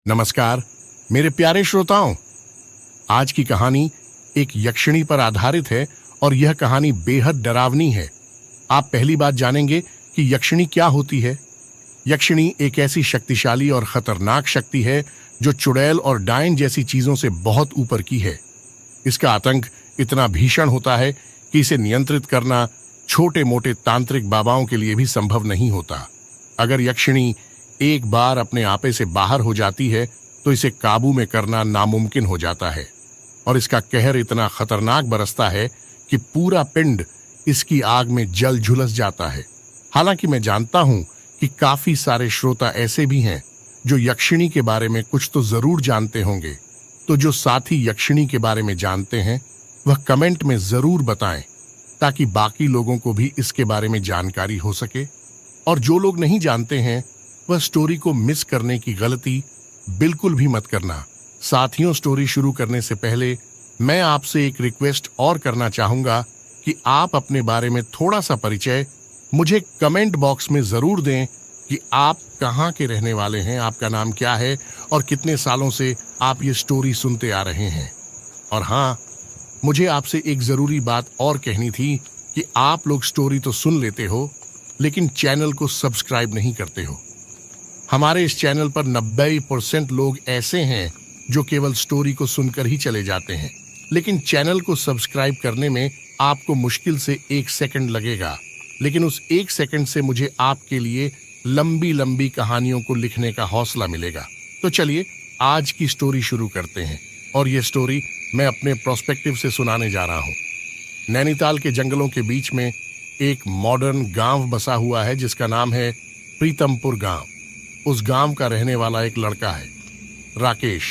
नमस्कार मेरे प्यारे श्रोताओं। आज की कहानी एक यक्षिणी पर आधारित है और यह कहानी बेहद डरावनी है। आप पहली बात जानेंगे कि यक्षिणी क्या होती है। यक्षिणी एक ऐसी शक्तिशाली और खतरनाक शक्ति है जो चुड़ैल और डायन जैसी चीजों से बहुत ऊपर की है। इसका आतंक इतना भीषण होता है कि इसे नियंत्रित करना छोटे मोटे तांत्रिक बाबाओं के लिए भी संभव नहीं होता। अगर यक्षिणी एक बार अपने आपे से बाहर हो जाती है तो इसे काबू में करना नामुमकिन हो जाता है और इसका कहर इतना खतरनाक बरसता है कि पूरा पिंड इसकी आग में जल झुलस जाता है। हालांकि मैं जानता हूं कि काफी सारे श्रोता ऐसे भी हैं जो यक्षिणी के बारे में कुछ तो जरूर जानते होंगे। तो जो साथी यक्षिणी के बारे में जानते हैं वह कमेंट में जरूर बताएं ताकि बाकी लोगों को भी इसके बारे में जानकारी हो सके। और जो लोग नहीं जानते हैं वह स्टोरी को मिस करने की गलती बिल्कुल भी मत करना। साथियों, स्टोरी शुरू करने से पहले मैं आपसे एक रिक्वेस्ट और करना चाहूंगा कि आप अपने बारे में थोड़ा सा परिचय मुझे कमेंट बॉक्स में जरूर दें कि आप कहाँ के रहने वाले हैं, आपका नाम क्या है और कितने सालों से आप ये स्टोरी सुनते आ रहे हैं। और हाँ, मुझे आपसे एक जरूरी बात और कहनी थी कि आप लोग स्टोरी तो सुन लेते हो लेकिन चैनल को सब्सक्राइब नहीं करते हो। हमारे इस चैनल पर 90% लोग ऐसे हैं जो केवल स्टोरी को सुनकर ही चले जाते हैं, लेकिन चैनल को सब्सक्राइब करने में आपको मुश्किल से 1 सेकंड लगेगा। लेकिन उस 1 सेकंड से मुझे आपके लिए लंबी लंबी कहानियों को लिखने का हौसला मिलेगा। तो चलिए आज की स्टोरी शुरू करते हैं। और ये स्टोरी मैं अपने प्रोस्पेक्टिव से सुनाने जा रहा हूँ। नैनीताल के जंगलों के बीच में एक मॉडर्न गांव बसा हुआ है जिसका नाम है प्रीतमपुर गांव। उस गांव का रहने वाला एक लड़का है, राकेश।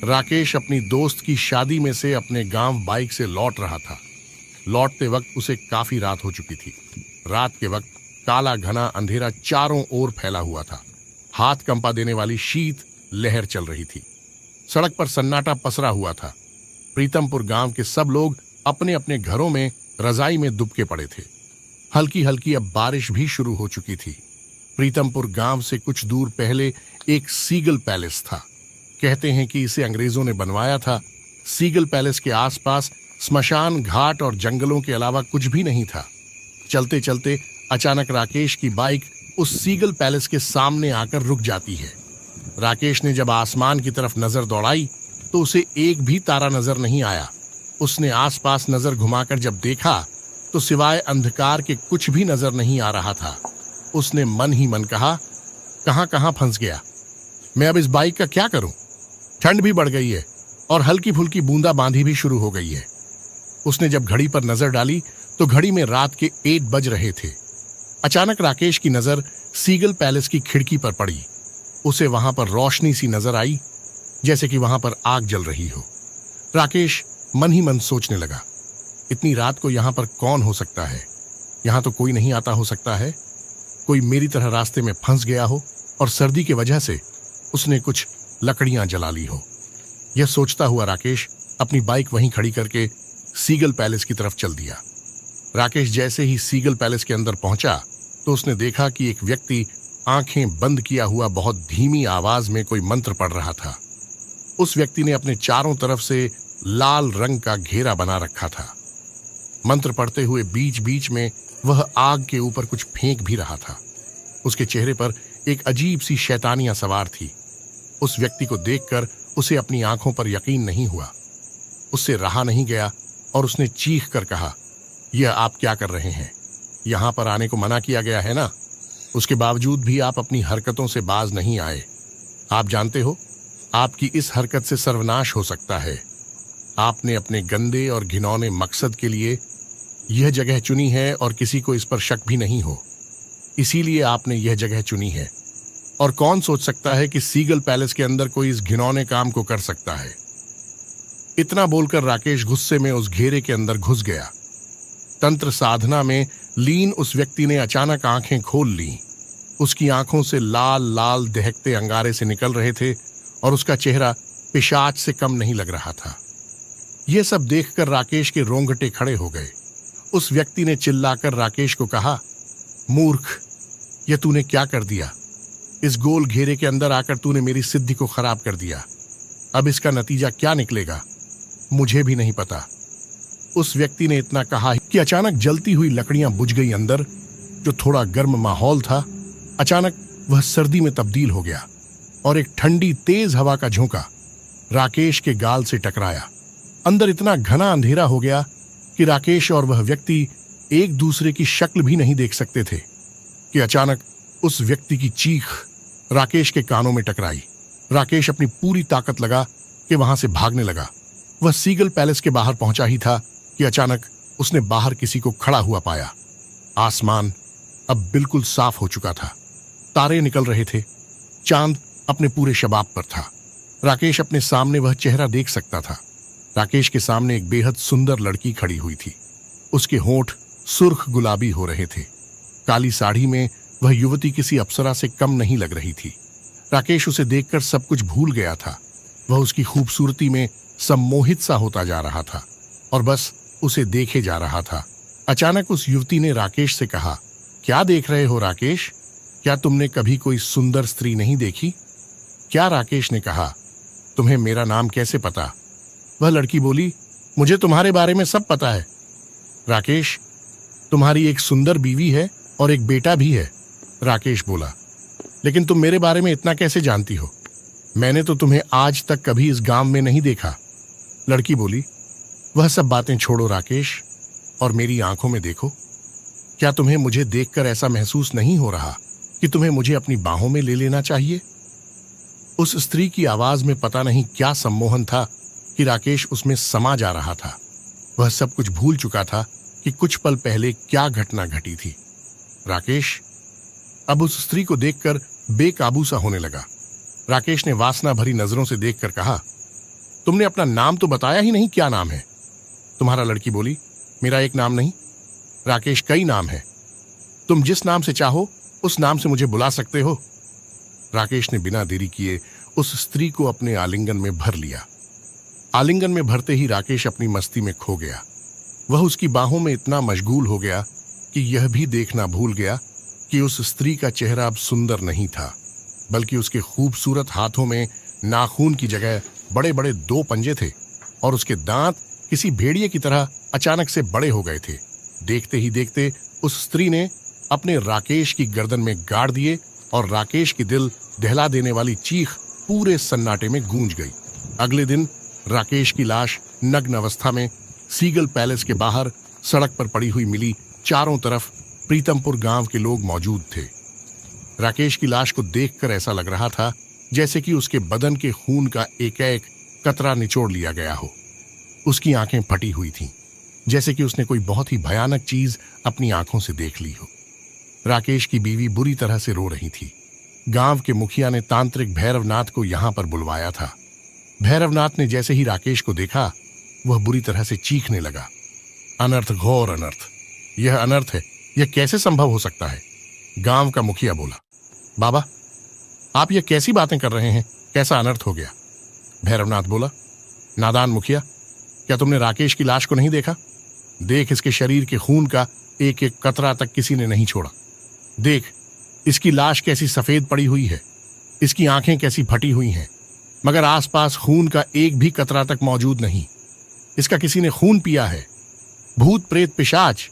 राकेश अपनी दोस्त की शादी में से अपने गांव बाइक से लौट रहा था। लौटते वक्त उसे काफी रात हो चुकी थी। रात के वक्त काला घना अंधेरा चारों ओर फैला हुआ था। हाथ कंपा देने वाली शीत लहर चल रही थी। सड़क पर सन्नाटा पसरा हुआ था। प्रीतमपुर गांव के सब लोग अपने अपने घरों में रजाई में दुबके पड़े थे। हल्की हल्की अब बारिश भी शुरू हो चुकी थी। प्रीतमपुर गांव से कुछ दूर पहले एक सीगल पैलेस था। कहते हैं कि इसे अंग्रेजों ने बनवाया था। सीगल पैलेस के आसपास स्मशान घाट और जंगलों के अलावा कुछ भी नहीं था। चलते चलते अचानक राकेश की बाइक उस सीगल पैलेस के सामने आकर रुक जाती है। राकेश ने जब आसमान की तरफ नजर दौड़ाई तो उसे एक भी तारा नजर नहीं आया। उसने आसपास नजर घुमाकर जब देखा तो सिवाय अंधकार के कुछ भी नजर नहीं आ रहा था। उसने मन ही मन कहा, कहां कहां फंस गया मैं, अब इस बाइक का क्या करूं। ठंड भी बढ़ गई है और हल्की फुल्की बूंदाबांदी भी शुरू हो गई है। उसने जब घड़ी पर नजर डाली तो घड़ी में रात के 8 बज रहे थे। अचानक राकेश की नजर सीगल पैलेस की खिड़की पर पड़ी। उसे वहां पर रोशनी सी नजर आई, जैसे कि वहां पर आग जल रही हो। राकेश मन ही मन सोचने लगा, इतनी रात को यहां पर कौन हो सकता है। यहां तो कोई नहीं आता हो सकता है। कोई मेरी तरह रास्ते में फंस गया हो और सर्दी की वजह से उसने कुछ लकड़ियां जला ली हो। यह सोचता हुआ राकेश अपनी बाइक वहीं खड़ी करके सीगल पैलेस की तरफ चल दिया। राकेश जैसे ही सीगल पैलेस के अंदर पहुंचा तो उसने देखा कि एक व्यक्ति आंखें बंद किया हुआ बहुत धीमी आवाज में कोई मंत्र पढ़ रहा था। उस व्यक्ति ने अपने चारों तरफ से लाल रंग का घेरा बना रखा था। मंत्र पढ़ते हुए बीच बीच में वह आग के ऊपर कुछ फेंक भी रहा था। उसके चेहरे पर एक अजीब सी शैतानियां सवार थी। उस व्यक्ति को देखकर उसे अपनी आंखों पर यकीन नहीं हुआ। उससे रहा नहीं गया और उसने चीख कर कहा, यह आप क्या कर रहे हैं? यहां पर आने को मना किया गया है ना। उसके बावजूद भी आप अपनी हरकतों से बाज नहीं आए। आप जानते हो आपकी इस हरकत से सर्वनाश हो सकता है। आपने अपने गंदे और घिनौने मकसद के लिए यह जगह चुनी है और किसी को इस पर शक भी नहीं हो। इसीलिए आपने यह जगह चुनी है। और कौन सोच सकता है कि सीगल पैलेस के अंदर कोई इस घिनौने काम को कर सकता है। इतना बोलकर राकेश गुस्से में उस घेरे के अंदर घुस गया। तंत्र साधना में लीन उस व्यक्ति ने अचानक आंखें खोल ली। उसकी आंखों से लाल लाल दहकते अंगारे से निकल रहे थे और उसका चेहरा पिशाच से कम नहीं लग रहा था। यह सब देखकर राकेश के रोंगटे खड़े हो गए। उस व्यक्ति ने चिल्लाकर राकेश को कहा, मूर्ख, यह तूने क्या कर दिया? इस गोल घेरे के अंदर आकर तूने मेरी सिद्धि को खराब कर दिया। अब इसका नतीजा क्या निकलेगा मुझे भी नहीं पता। उस व्यक्ति ने इतना कहा कि अचानक जलती हुई लकड़ियां बुझ गई। अंदर जो थोड़ा गर्म माहौल था अचानक वह सर्दी में तब्दील हो गया और एक ठंडी तेज हवा का झोंका राकेश के गाल से टकराया। अंदर इतना घना अंधेरा हो गया कि राकेश और वह व्यक्ति एक दूसरे की शक्ल भी नहीं देख सकते थे कि अचानक उस व्यक्ति की चीख राकेश के कानों में टकराई। राकेश अपनी पूरी ताकत लगा कि वहां से भागने लगा। वह सीगल पैलेस के बाहर पहुंचा ही था कि अचानक उसने बाहर किसी को खड़ा हुआ पाया। आसमान अब बिल्कुल साफ हो चुका था, तारे निकल रहे थे, चांद अपने पूरे शबाब पर था। राकेश अपने सामने वह चेहरा देख सकता था। राकेश के सामने एक बेहद सुंदर लड़की खड़ी हुई थी। उसके होंठ सुर्ख गुलाबी हो रहे थे। काली साड़ी में वह युवती किसी अप्सरा से कम नहीं लग रही थी। राकेश उसे देखकर सब कुछ भूल गया था। वह उसकी खूबसूरती में सम्मोहित सा होता जा रहा था और बस उसे देखे जा रहा था। अचानक उस युवती ने राकेश से कहा, क्या देख रहे हो राकेश? क्या तुमने कभी कोई सुंदर स्त्री नहीं देखी? क्या? राकेश ने कहा, तुम्हें मेरा नाम कैसे पता? वह लड़की बोली, मुझे तुम्हारे बारे में सब पता है। राकेश, तुम्हारी एक सुंदर बीवी है और एक बेटा भी है। राकेश बोला, लेकिन तुम मेरे बारे में इतना कैसे जानती हो? मैंने तो तुम्हें आज तक कभी इस गांव में नहीं देखा। लड़की बोली, वह सब बातें छोड़ो राकेश और मेरी आंखों में देखो। क्या तुम्हें मुझे देखकर ऐसा महसूस नहीं हो रहा कि तुम्हें मुझे अपनी बाहों में ले लेना चाहिए? उस स्त्री की आवाज में पता नहीं क्या सम्मोहन था कि राकेश उसमें समा जा रहा था। वह सब कुछ भूल चुका था कि कुछ पल पहले क्या घटना घटी थी। राकेश अब उस स्त्री को देखकर बेकाबू सा होने लगा। राकेश ने वासना भरी नजरों से देखकर कहा, तुमने अपना नाम तो बताया ही नहीं, क्या नाम है तुम्हारा? लड़की बोली, मेरा एक नाम नहीं राकेश, कई नाम है। तुम जिस नाम से चाहो उस नाम से मुझे बुला सकते हो। राकेश ने बिना देरी किए उस स्त्री को अपने आलिंगन में भर लिया। आलिंगन में भरते ही राकेश अपनी मस्ती में खो गया। वह उसकी बाहों में इतना मशगूल हो गया कि यह भी देखना भूल गया कि उस स्त्री का चेहरा अब सुंदर नहीं था, बल्कि उसके खूबसूरत हाथों में नाखून की जगह बड़े बड़े 2 पंजे थे और उसके दांत किसी भेड़िए की तरह अचानक से बड़े हो गए थे। देखते ही देखते उस स्त्री ने अपने राकेश की गर्दन में गाड़ दिए और राकेश की दिल दहला देने वाली चीख पूरे सन्नाटे में गूंज गई। अगले दिन राकेश की लाश नग्न अवस्था में सीगल पैलेस के बाहर सड़क पर पड़ी हुई मिली। चारों तरफ प्रीतमपुर गांव के लोग मौजूद थे। राकेश की लाश को देखकर ऐसा लग रहा था जैसे कि उसके बदन के खून का एक-एक कतरा निचोड़ लिया गया हो। उसकी आंखें फटी हुई थीं, जैसे कि उसने कोई बहुत ही भयानक चीज अपनी आंखों से देख ली हो। राकेश की बीवी बुरी तरह से रो रही थी। गांव के मुखिया ने तांत्रिक भैरवनाथ को यहां पर बुलवाया था। भैरवनाथ ने जैसे ही राकेश को देखा, वह बुरी तरह से चीखने लगा, अनर्थ, घोर अनर्थ, यह अनर्थ है, यह कैसे संभव हो सकता है? गांव का मुखिया बोला, बाबा आप यह कैसी बातें कर रहे हैं? कैसा अनर्थ हो गया? भैरवनाथ बोला, नादान मुखिया, क्या तुमने राकेश की लाश को नहीं देखा? देख, इसके शरीर के खून का एक एक कतरा तक किसी ने नहीं छोड़ा। देख, इसकी लाश कैसी सफेद पड़ी हुई है, इसकी आंखें कैसी फटी हुई हैं, मगर आसपास खून का एक भी कतरा तक मौजूद नहीं। इसका किसी ने खून पिया है। भूत, प्रेत, पिशाच,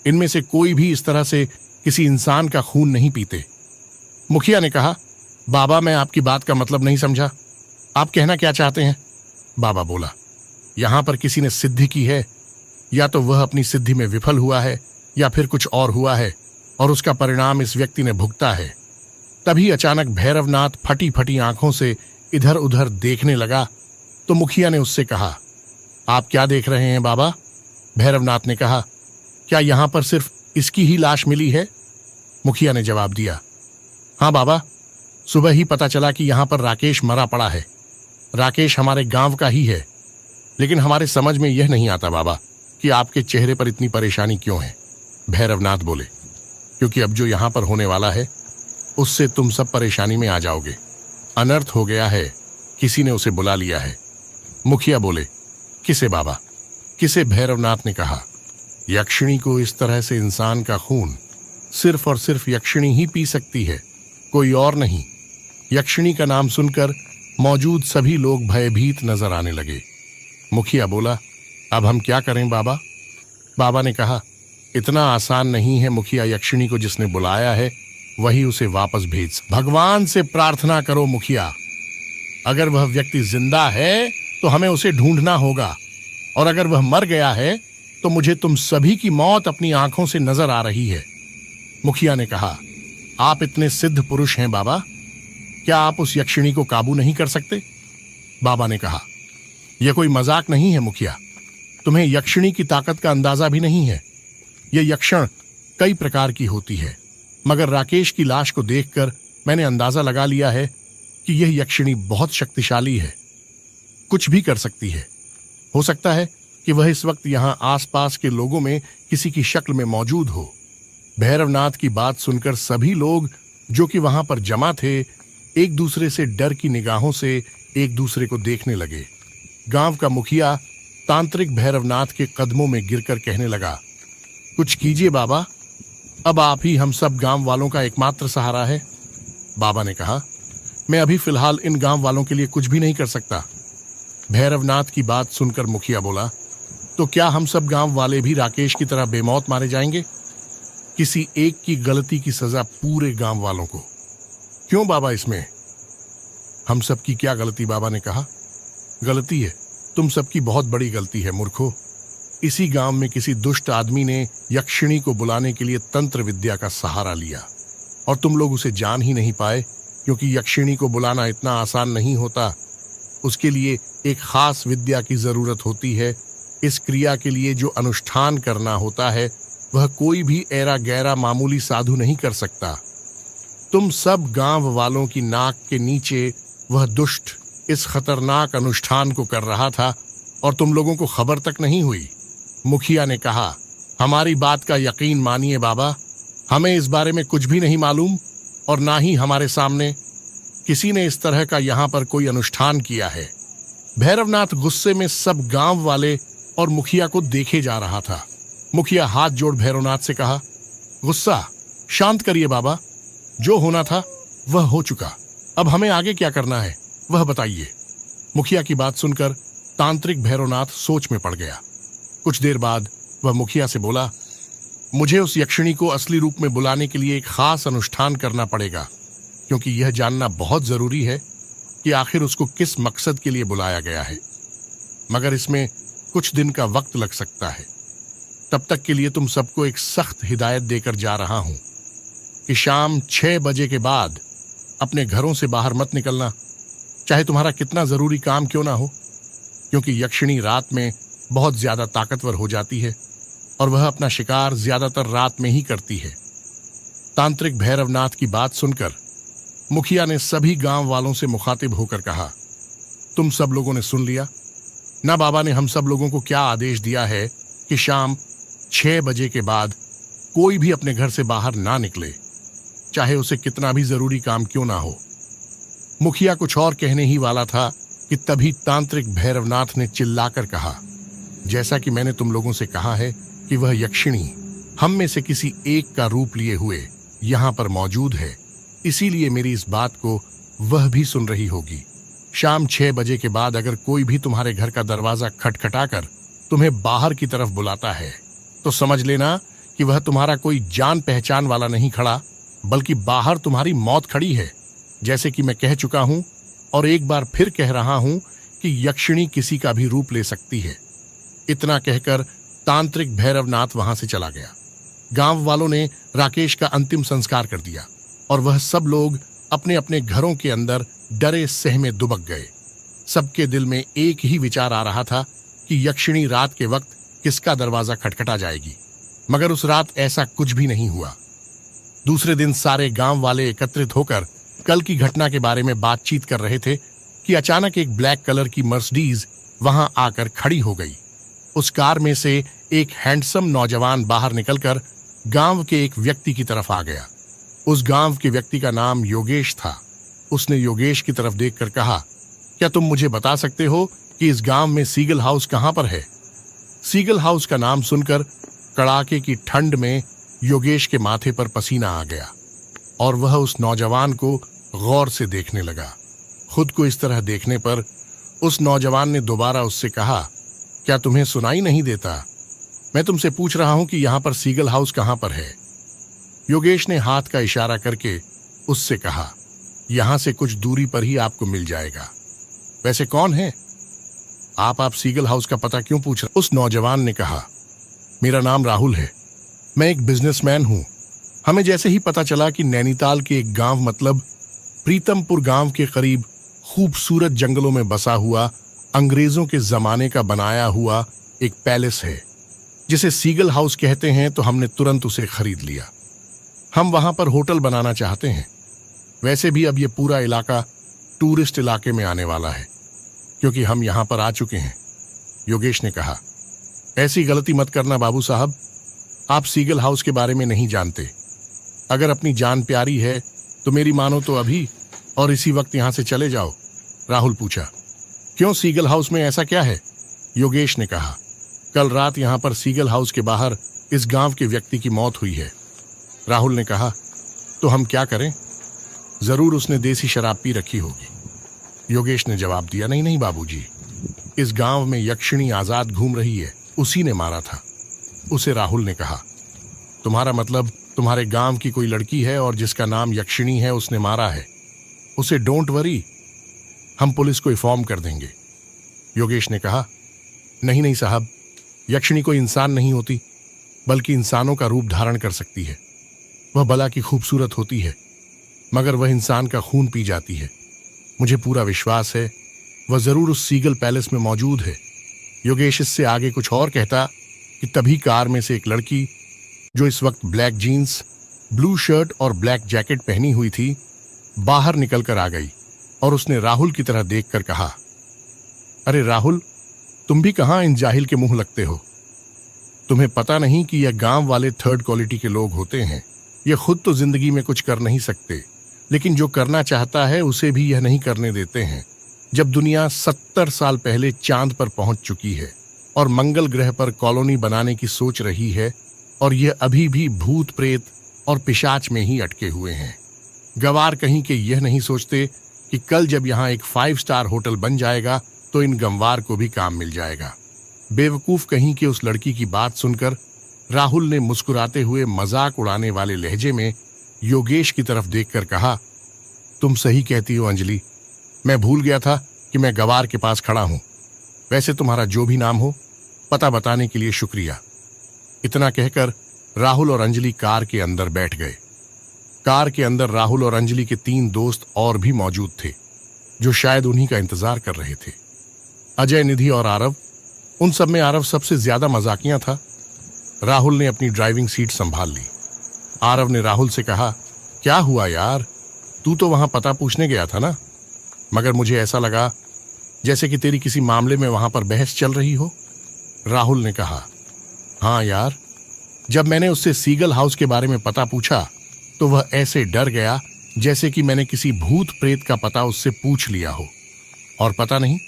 इनमें से कोई भी इस तरह से किसी इंसान का खून नहीं पीते। मुखिया ने कहा, बाबा मैं आपकी बात का मतलब नहीं समझा, आप कहना क्या चाहते हैं? बाबा बोला, यहां पर किसी ने सिद्धि की है, या तो वह अपनी सिद्धि में विफल हुआ है या फिर कुछ और हुआ है और उसका परिणाम इस व्यक्ति ने भुगता है। तभी अचानक भैरवनाथ फटी फटी आंखों से इधर उधर देखने लगा तो मुखिया ने उससे कहा, आप क्या देख रहे हैं बाबा? भैरवनाथ ने कहा, क्या यहां पर सिर्फ इसकी ही लाश मिली है? मुखिया ने जवाब दिया, हाँ बाबा, सुबह ही पता चला कि यहां पर राकेश मरा पड़ा है। राकेश हमारे गांव का ही है, लेकिन हमारे समझ में यह नहीं आता बाबा कि आपके चेहरे पर इतनी परेशानी क्यों है। भैरवनाथ बोले, क्योंकि अब जो यहां पर होने वाला है उससे तुम सब परेशानी में आ जाओगे। अनर्थ हो गया है, किसी ने उसे बुला लिया है। मुखिया बोले, किसे बाबा, किसे? भैरवनाथ ने कहा, यक्षिणी को। इस तरह से इंसान का खून सिर्फ और सिर्फ यक्षिणी ही पी सकती है। कोई और नहीं। यक्षिणी का नाम सुनकर मौजूद सभी लोग भयभीत नजर आने लगे। मुखिया बोला, अब हम क्या करें बाबा? बाबा ने कहा, इतना आसान नहीं है मुखिया। यक्षिणी को जिसने बुलाया है वही उसे वापस भेज। भगवान से प्रार्थना करो मुखिया। अगर वह व्यक्ति जिंदा है तो हमें उसे ढूंढना होगा, और अगर वह मर गया है तो मुझे तुम सभी की मौत अपनी आंखों से नजर आ रही है। मुखिया ने कहा, आप इतने सिद्ध पुरुष हैं बाबा, क्या आप उस यक्षिणी को काबू नहीं कर सकते? बाबा ने कहा, यह कोई मजाक नहीं है मुखिया। तुम्हें यक्षिणी की ताकत का अंदाजा भी नहीं है। यह यक्षण कई प्रकार की होती है, मगर राकेश की लाश को देखकर मैंने अंदाजा लगा लिया है कि यह यक्षिणी बहुत शक्तिशाली है, कुछ भी कर सकती है। हो सकता है कि वह इस वक्त यहां आसपास के लोगों में किसी की शक्ल में मौजूद हो। भैरवनाथ की बात सुनकर सभी लोग जो कि वहां पर जमा थे एक दूसरे से डर की निगाहों से एक दूसरे को देखने लगे। गांव का मुखिया तांत्रिक भैरवनाथ के कदमों में गिरकर कहने लगा, कुछ कीजिए बाबा, अब आप ही हम सब गांव वालों का एकमात्र सहारा है। बाबा ने कहा, मैं अभी फिलहाल इन गांव वालों के लिए कुछ भी नहीं कर सकता। भैरवनाथ की बात सुनकर मुखिया बोला, तो क्या हम सब गांव वाले भी राकेश की तरह बेमौत मारे जाएंगे? किसी एक की गलती की सजा पूरे गांव वालों को। क्यों बाबा, इसमें हम सब की क्या गलती? बाबा ने कहा, गलती है, तुम सबकी बहुत बड़ी गलती है मूर्खो। इसी गांव में किसी दुष्ट आदमी ने यक्षिणी को बुलाने के लिए तंत्र विद्या का सहारा लिया, और तुम लोग उसे जान ही नहीं पाए, क्योंकि यक्षिणी को बुलाना इतना आसान नहीं होता। उसके लिए एक खास विद्या की जरूरत होती है। इस क्रिया के लिए जो अनुष्ठान करना होता है वह कोई भी ऐरा गैरा मामूली साधु नहीं कर सकता। तुम सब गांव वालों की नाक के नीचे वह दुष्ट इस खतरनाक अनुष्ठान को कर रहा था, और तुम लोगों को खबर तक नहीं हुई। मुखिया ने कहा, हमारी बात का यकीन मानिए बाबा, हमें इस बारे में कुछ भी नहीं मालूम, और ना ही हमारे सामने किसी ने इस तरह का यहां पर कोई अनुष्ठान किया है। भैरवनाथ गुस्से में सब गांव वाले और मुखिया को देखे जा रहा था। मुखिया हाथ जोड़ भैरवनाथ से कहा, गुस्सा शांत करिए बाबा, जो होना था वह हो चुका, अब हमें आगे क्या करना है वह बताइए। मुखिया की बात सुनकर तांत्रिक भैरवनाथ सोच में पड़ गया। कुछ देर बाद वह मुखिया से बोला, मुझे उस यक्षिणी को असली रूप में बुलाने के लिए एक खास अनुष्ठान करना पड़ेगा, क्योंकि यह जानना बहुत जरूरी है कि आखिर उसको किस मकसद के लिए बुलाया गया है। मगर इसमें कुछ दिन का वक्त लग सकता है। तब तक के लिए तुम सबको एक सख्त हिदायत देकर जा रहा हूं कि शाम 6 बजे के बाद अपने घरों से बाहर मत निकलना, चाहे तुम्हारा कितना जरूरी काम क्यों ना हो, क्योंकि यक्षिणी रात में बहुत ज्यादा ताकतवर हो जाती है और वह अपना शिकार ज्यादातर रात में ही करती है। तांत्रिक भैरवनाथ की बात सुनकर मुखिया ने सभी गांव वालों से मुखातिब होकर कहा, तुम सब लोगों ने सुन लिया ना, बाबा ने हम सब लोगों को क्या आदेश दिया है कि शाम 6 बजे के बाद कोई भी अपने घर से बाहर ना निकले, चाहे उसे कितना भी जरूरी काम क्यों ना हो। मुखिया कुछ और कहने ही वाला था कि तभी तांत्रिक भैरवनाथ ने चिल्लाकर कहा, जैसा कि मैंने तुम लोगों से कहा है कि वह यक्षिणी हम में से किसी एक का रूप लिए हुए यहां पर मौजूद है, इसीलिए मेरी इस बात को वह भी सुन रही होगी। शाम 6 बजे के बाद अगर कोई भी तुम्हारे घर का दरवाजा खटखटाकर तुम्हें बाहर की तरफ बुलाता है तो समझ लेना कि वह तुम्हारा कोई जान पहचान वाला नहीं खड़ा, बल्कि बाहर तुम्हारी मौत खड़ी है। जैसे कि मैं कह चुका हूं और एक बार फिर कह रहा हूं कि यक्षिणी किसी का भी रूप ले सकती है। इतना कहकर तांत्रिक भैरवनाथ वहां से चला गया। गांव वालों ने राकेश का अंतिम संस्कार कर दिया और वह सब लोग अपने अपने घरों के अंदर डरे सहमे दुबक गए। सबके दिल में एक ही विचार आ रहा था कि यक्षिणी रात के वक्त किसका दरवाजा खटखटा जाएगी, मगर उस रात ऐसा कुछ भी नहीं हुआ। दूसरे दिन सारे गांव वाले एकत्रित होकर कल की घटना के बारे में बातचीत कर रहे थे कि अचानक एक ब्लैक कलर की मर्सिडीज वहां आकर खड़ी हो गई। उस कार में से एक हैंडसम नौजवान बाहर निकलकर गांव के एक व्यक्ति की तरफ आ गया। उस गांव के व्यक्ति का नाम योगेश था। उसने योगेश की तरफ देखकर कहा, क्या तुम मुझे बता सकते हो कि इस गांव में सीगल हाउस कहां पर है? सीगल हाउस का नाम सुनकर कड़ाके की ठंड में योगेश के माथे पर पसीना आ गया और वह उस नौजवान को गौर से देखने लगा। खुद को इस तरह देखने पर उस नौजवान ने दोबारा उससे कहा, क्या तुम्हें सुनाई नहीं देता? मैं तुमसे पूछ रहा हूं कि यहां पर सीगल हाउस कहां पर है? योगेश ने हाथ का इशारा करके उससे कहा, यहां से कुछ दूरी पर ही आपको मिल जाएगा। वैसे कौन है आप सीगल हाउस का पता क्यों पूछ रहे? उस नौजवान ने कहा, मेरा नाम राहुल है, मैं एक बिजनेसमैन हूं। हमें जैसे ही पता चला कि नैनीताल के एक गांव मतलब प्रीतमपुर गांव के करीब खूबसूरत जंगलों में बसा हुआ अंग्रेजों के जमाने का बनाया हुआ एक पैलेस है जिसे सीगल हाउस कहते हैं, तो हमने तुरंत उसे खरीद लिया। हम वहां पर होटल बनाना चाहते हैं। वैसे भी अब ये पूरा इलाका टूरिस्ट इलाके में आने वाला है क्योंकि हम यहां पर आ चुके हैं। योगेश ने कहा, ऐसी गलती मत करना बाबू साहब, आप सीगल हाउस के बारे में नहीं जानते। अगर अपनी जान प्यारी है तो मेरी मानो तो अभी और इसी वक्त यहां से चले जाओ। राहुल पूछा, क्यों सीगल हाउस में ऐसा क्या है? योगेश ने कहा, कल रात यहां पर सीगल हाउस के बाहर इस गांव के व्यक्ति की मौत हुई है। राहुल ने कहा, तो हम क्या करें? जरूर उसने देसी शराब पी रखी होगी। योगेश ने जवाब दिया, नहीं बाबूजी, इस गांव में यक्षिणी आजाद घूम रही है, उसी ने मारा था उसे। राहुल ने कहा, तुम्हारा मतलब तुम्हारे गांव की कोई लड़की है और जिसका नाम यक्षिणी है उसने मारा है उसे? डोंट वरी, हम पुलिस को इन्फॉर्म कर देंगे। योगेश ने कहा, नहीं साहब, यक्षिणी कोई इंसान नहीं होती बल्कि इंसानों का रूप धारण कर सकती है। वह भला की खूबसूरत होती है मगर वह इंसान का खून पी जाती है। मुझे पूरा विश्वास है वह जरूर उस सीगल पैलेस में मौजूद है। योगेश इससे आगे कुछ और कहता कि तभी कार में से एक लड़की जो इस वक्त ब्लैक जीन्स, ब्लू शर्ट और ब्लैक जैकेट पहनी हुई थी बाहर निकलकर आ गई और उसने राहुल की तरह देखकर कहा, अरे राहुल, तुम भी कहां इन जाहिल के मुंह लगते हो? तुम्हें पता नहीं कि यह गांव वाले थर्ड क्वालिटी के लोग होते हैं। यह खुद तो जिंदगी में कुछ कर नहीं सकते लेकिन जो करना चाहता है उसे भी यह नहीं करने देते हैं। जब दुनिया 70 साल पहले चांद पर पहुंच चुकी है और मंगल ग्रह पर कॉलोनी बनाने की सोच रही है और यह अभी भी भूत प्रेत और पिशाच में ही अटके हुए हैं। गवार कहीं के यह नहीं सोचते कि कल जब यहाँ एक 5 स्टार होटल बन जाएगा तो इन गंवार को भी काम मिल जाएगा। बेवकूफ कहीं के उस लड़की की बात सुनकर राहुल ने मुस्कुराते हुए मजाक उड़ाने वाले लहजे में योगेश की तरफ देखकर कहा, तुम सही कहती हो अंजलि, मैं भूल गया था कि मैं गवार के पास खड़ा हूं। वैसे तुम्हारा जो भी नाम हो, पता बताने के लिए शुक्रिया। इतना कहकर राहुल और अंजलि कार के अंदर बैठ गए। कार के अंदर राहुल और अंजलि के 3 दोस्त और भी मौजूद थे जो शायद उन्हीं का इंतजार कर रहे थे। अजय, निधि और आरव। उन सब में आरव सबसे ज्यादा मजाकिया था। राहुल ने अपनी ड्राइविंग सीट संभाल ली। आरव ने राहुल से कहा, क्या हुआ यार, तू तो वहां पता पूछने गया था ना, मगर मुझे ऐसा लगा जैसे कि तेरी किसी मामले में वहां पर बहस चल रही हो। राहुल ने कहा, हाँ यार, जब मैंने उससे सीगल हाउस के बारे में पता पूछा तो वह ऐसे डर गया जैसे कि मैंने किसी भूत प्रेत का पता उससे पूछ लिया हो। और पता नहीं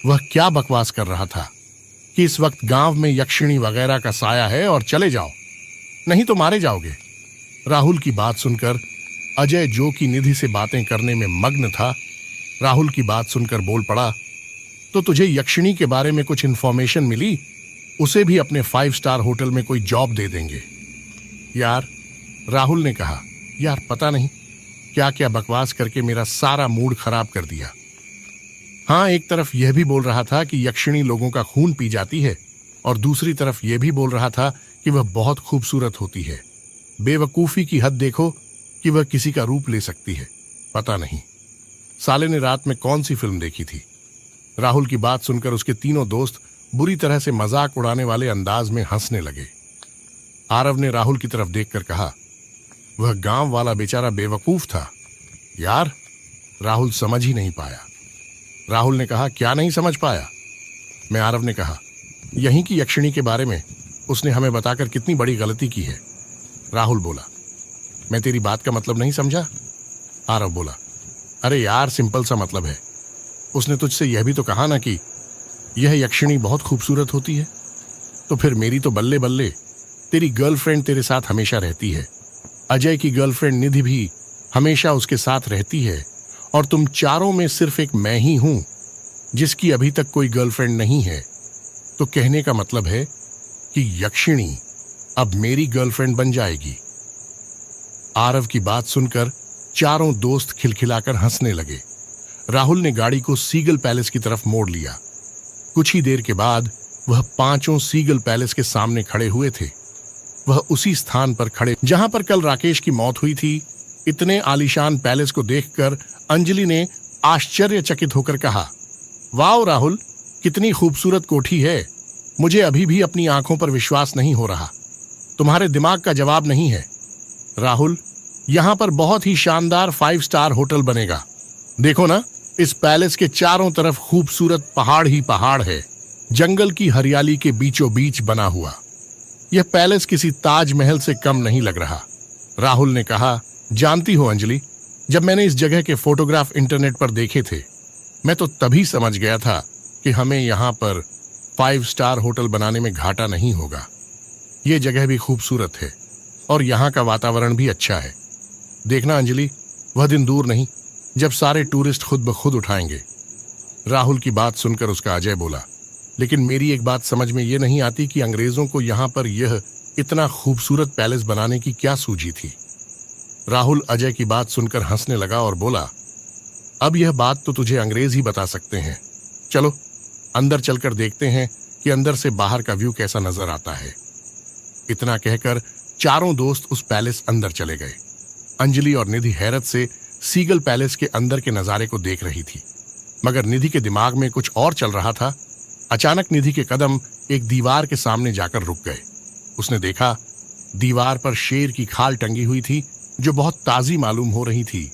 वह क्या बकवास कर रहा था कि इस वक्त गांव में यक्षिणी वगैरह का साया है और चले जाओ, नहीं तो मारे जाओगे। राहुल की बात सुनकर अजय, जो कि निधि से बातें करने में मग्न था, राहुल की बात सुनकर बोल पड़ा, तो तुझे यक्षिणी के बारे में कुछ इन्फॉर्मेशन मिली? उसे भी अपने 5 स्टार होटल में कोई जॉब दे देंगे। यार, राहुल ने कहा, यार पता नहीं क्या क्या बकवास करके मेरा सारा मूड खराब कर दिया। हाँ, एक तरफ यह भी बोल रहा था कि यक्षिणी लोगों का खून पी जाती है और दूसरी तरफ यह भी बोल रहा था कि वह बहुत खूबसूरत होती है। बेवकूफी की हद देखो कि वह किसी का रूप ले सकती है। पता नहीं साले ने रात में कौन सी फिल्म देखी थी। राहुल की बात सुनकर उसके तीनों दोस्त बुरी तरह से मजाक उड़ाने वाले अंदाज में हंसने लगे। आरव ने राहुल की तरफ देखकर कहा, वह गांव वाला बेचारा बेवकूफ था यार। राहुल समझ ही नहीं पाया। राहुल ने कहा, क्या नहीं समझ पाया? मैं आरव ने कहा, यहीं की यक्षिणी के बारे में उसने हमें बताकर कितनी बड़ी गलती की है। राहुल बोला, मैं तेरी बात का मतलब नहीं समझा। आरव बोला, अरे यार, सिंपल सा मतलब है। उसने तुझसे यह भी तो कहा ना कि यह यक्षिणी बहुत खूबसूरत होती है। तो फिर मेरी तो बल्ले बल्ले, तेरी गर्लफ्रेंड तेरे साथ हमेशा रहती है। अजय की गर्लफ्रेंड निधि भी हमेशा उसके साथ रहती है, और तुम चारों में सिर्फ एक मैं ही हूं जिसकी अभी तक कोई गर्लफ्रेंड नहीं है। तो कहने का मतलब है कि यक्षिणी अब मेरी गर्लफ्रेंड बन जाएगी। आरव की बात सुनकर चारों दोस्त खिलखिलाकर हंसने लगे। राहुल ने गाड़ी को सीगल पैलेस की तरफ मोड़ लिया। कुछ ही देर के बाद वह पांचों सीगल पैलेस के सामने खड़े हुए थे। वह उसी स्थान पर खड़े जहां पर कल राकेश की मौत हुई थी। इतने आलीशान पैलेस को देखकर अंजलि ने आश्चर्यचकित होकर कहा, वाओ राहुल, कितनी खूबसूरत कोठी है। मुझे अभी भी अपनी आंखों पर विश्वास नहीं हो रहा। तुम्हारे दिमाग का जवाब नहीं है। राहुल, यहां पर बहुत ही शानदार 5 स्टार होटल बनेगा। देखो ना, इस पैलेस के चारों तरफ खूबसूरत पहाड़ ही पहाड़ है, जंगल की हरियाली के बीचों बीच बना हुआ। यह पैलेस किसी ताजमहल से कम नहीं लग रहा। राहुल ने कहा, जानती हो अंजलि, जब मैंने इस जगह के फोटोग्राफ इंटरनेट पर देखे थे, मैं तो तभी समझ गया था कि हमें यहाँ पर 5 स्टार होटल बनाने में घाटा नहीं होगा। ये जगह भी खूबसूरत है और यहाँ का वातावरण भी अच्छा है। देखना अंजलि, वह दिन दूर नहीं जब सारे टूरिस्ट खुद ब खुद उठाएंगे। राहुल की बात सुनकर उसका अजय बोला, लेकिन मेरी एक बात समझ में ये नहीं आती कि अंग्रेजों को यहाँ पर यह इतना खूबसूरत पैलेस बनाने की क्या सूझी थी। राहुल अजय की बात सुनकर हंसने लगा और बोला, अब यह बात तो तुझे अंग्रेज ही बता सकते हैं। चलो अंदर चलकर देखते हैं कि अंदर से बाहर का व्यू कैसा नजर आता है। इतना कहकर चारों दोस्त उस पैलेस अंदर चले गए। अंजलि और निधि हैरत से सीगल पैलेस के अंदर के नजारे को देख रही थी, मगर निधि के दिमाग में कुछ और चल रहा था। अचानक निधि के कदम एक दीवार के सामने जाकर रुक गए। उसने देखा दीवार पर शेर की खाल टंगी हुई थी जो बहुत ताजी मालूम हो रही थी।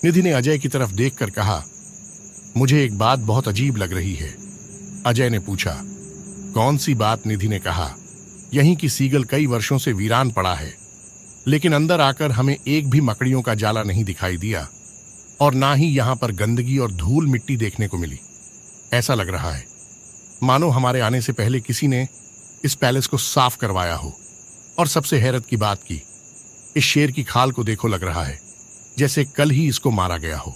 निधि ने अजय की तरफ देखकर कहा, मुझे एक बात बहुत अजीब लग रही है। अजय ने पूछा, कौन सी बात? निधि ने कहा, यहीं की सीगल कई वर्षों से वीरान पड़ा है, लेकिन अंदर आकर हमें एक भी मकड़ियों का जाला नहीं दिखाई दिया और ना ही यहां पर गंदगी और धूल मिट्टी देखने को मिली। ऐसा लग रहा है मानो हमारे आने से पहले किसी ने इस पैलेस को साफ करवाया हो। और सबसे हैरत की बात की, इस शेर की खाल को देखो, लग रहा है जैसे कल ही इसको मारा गया हो।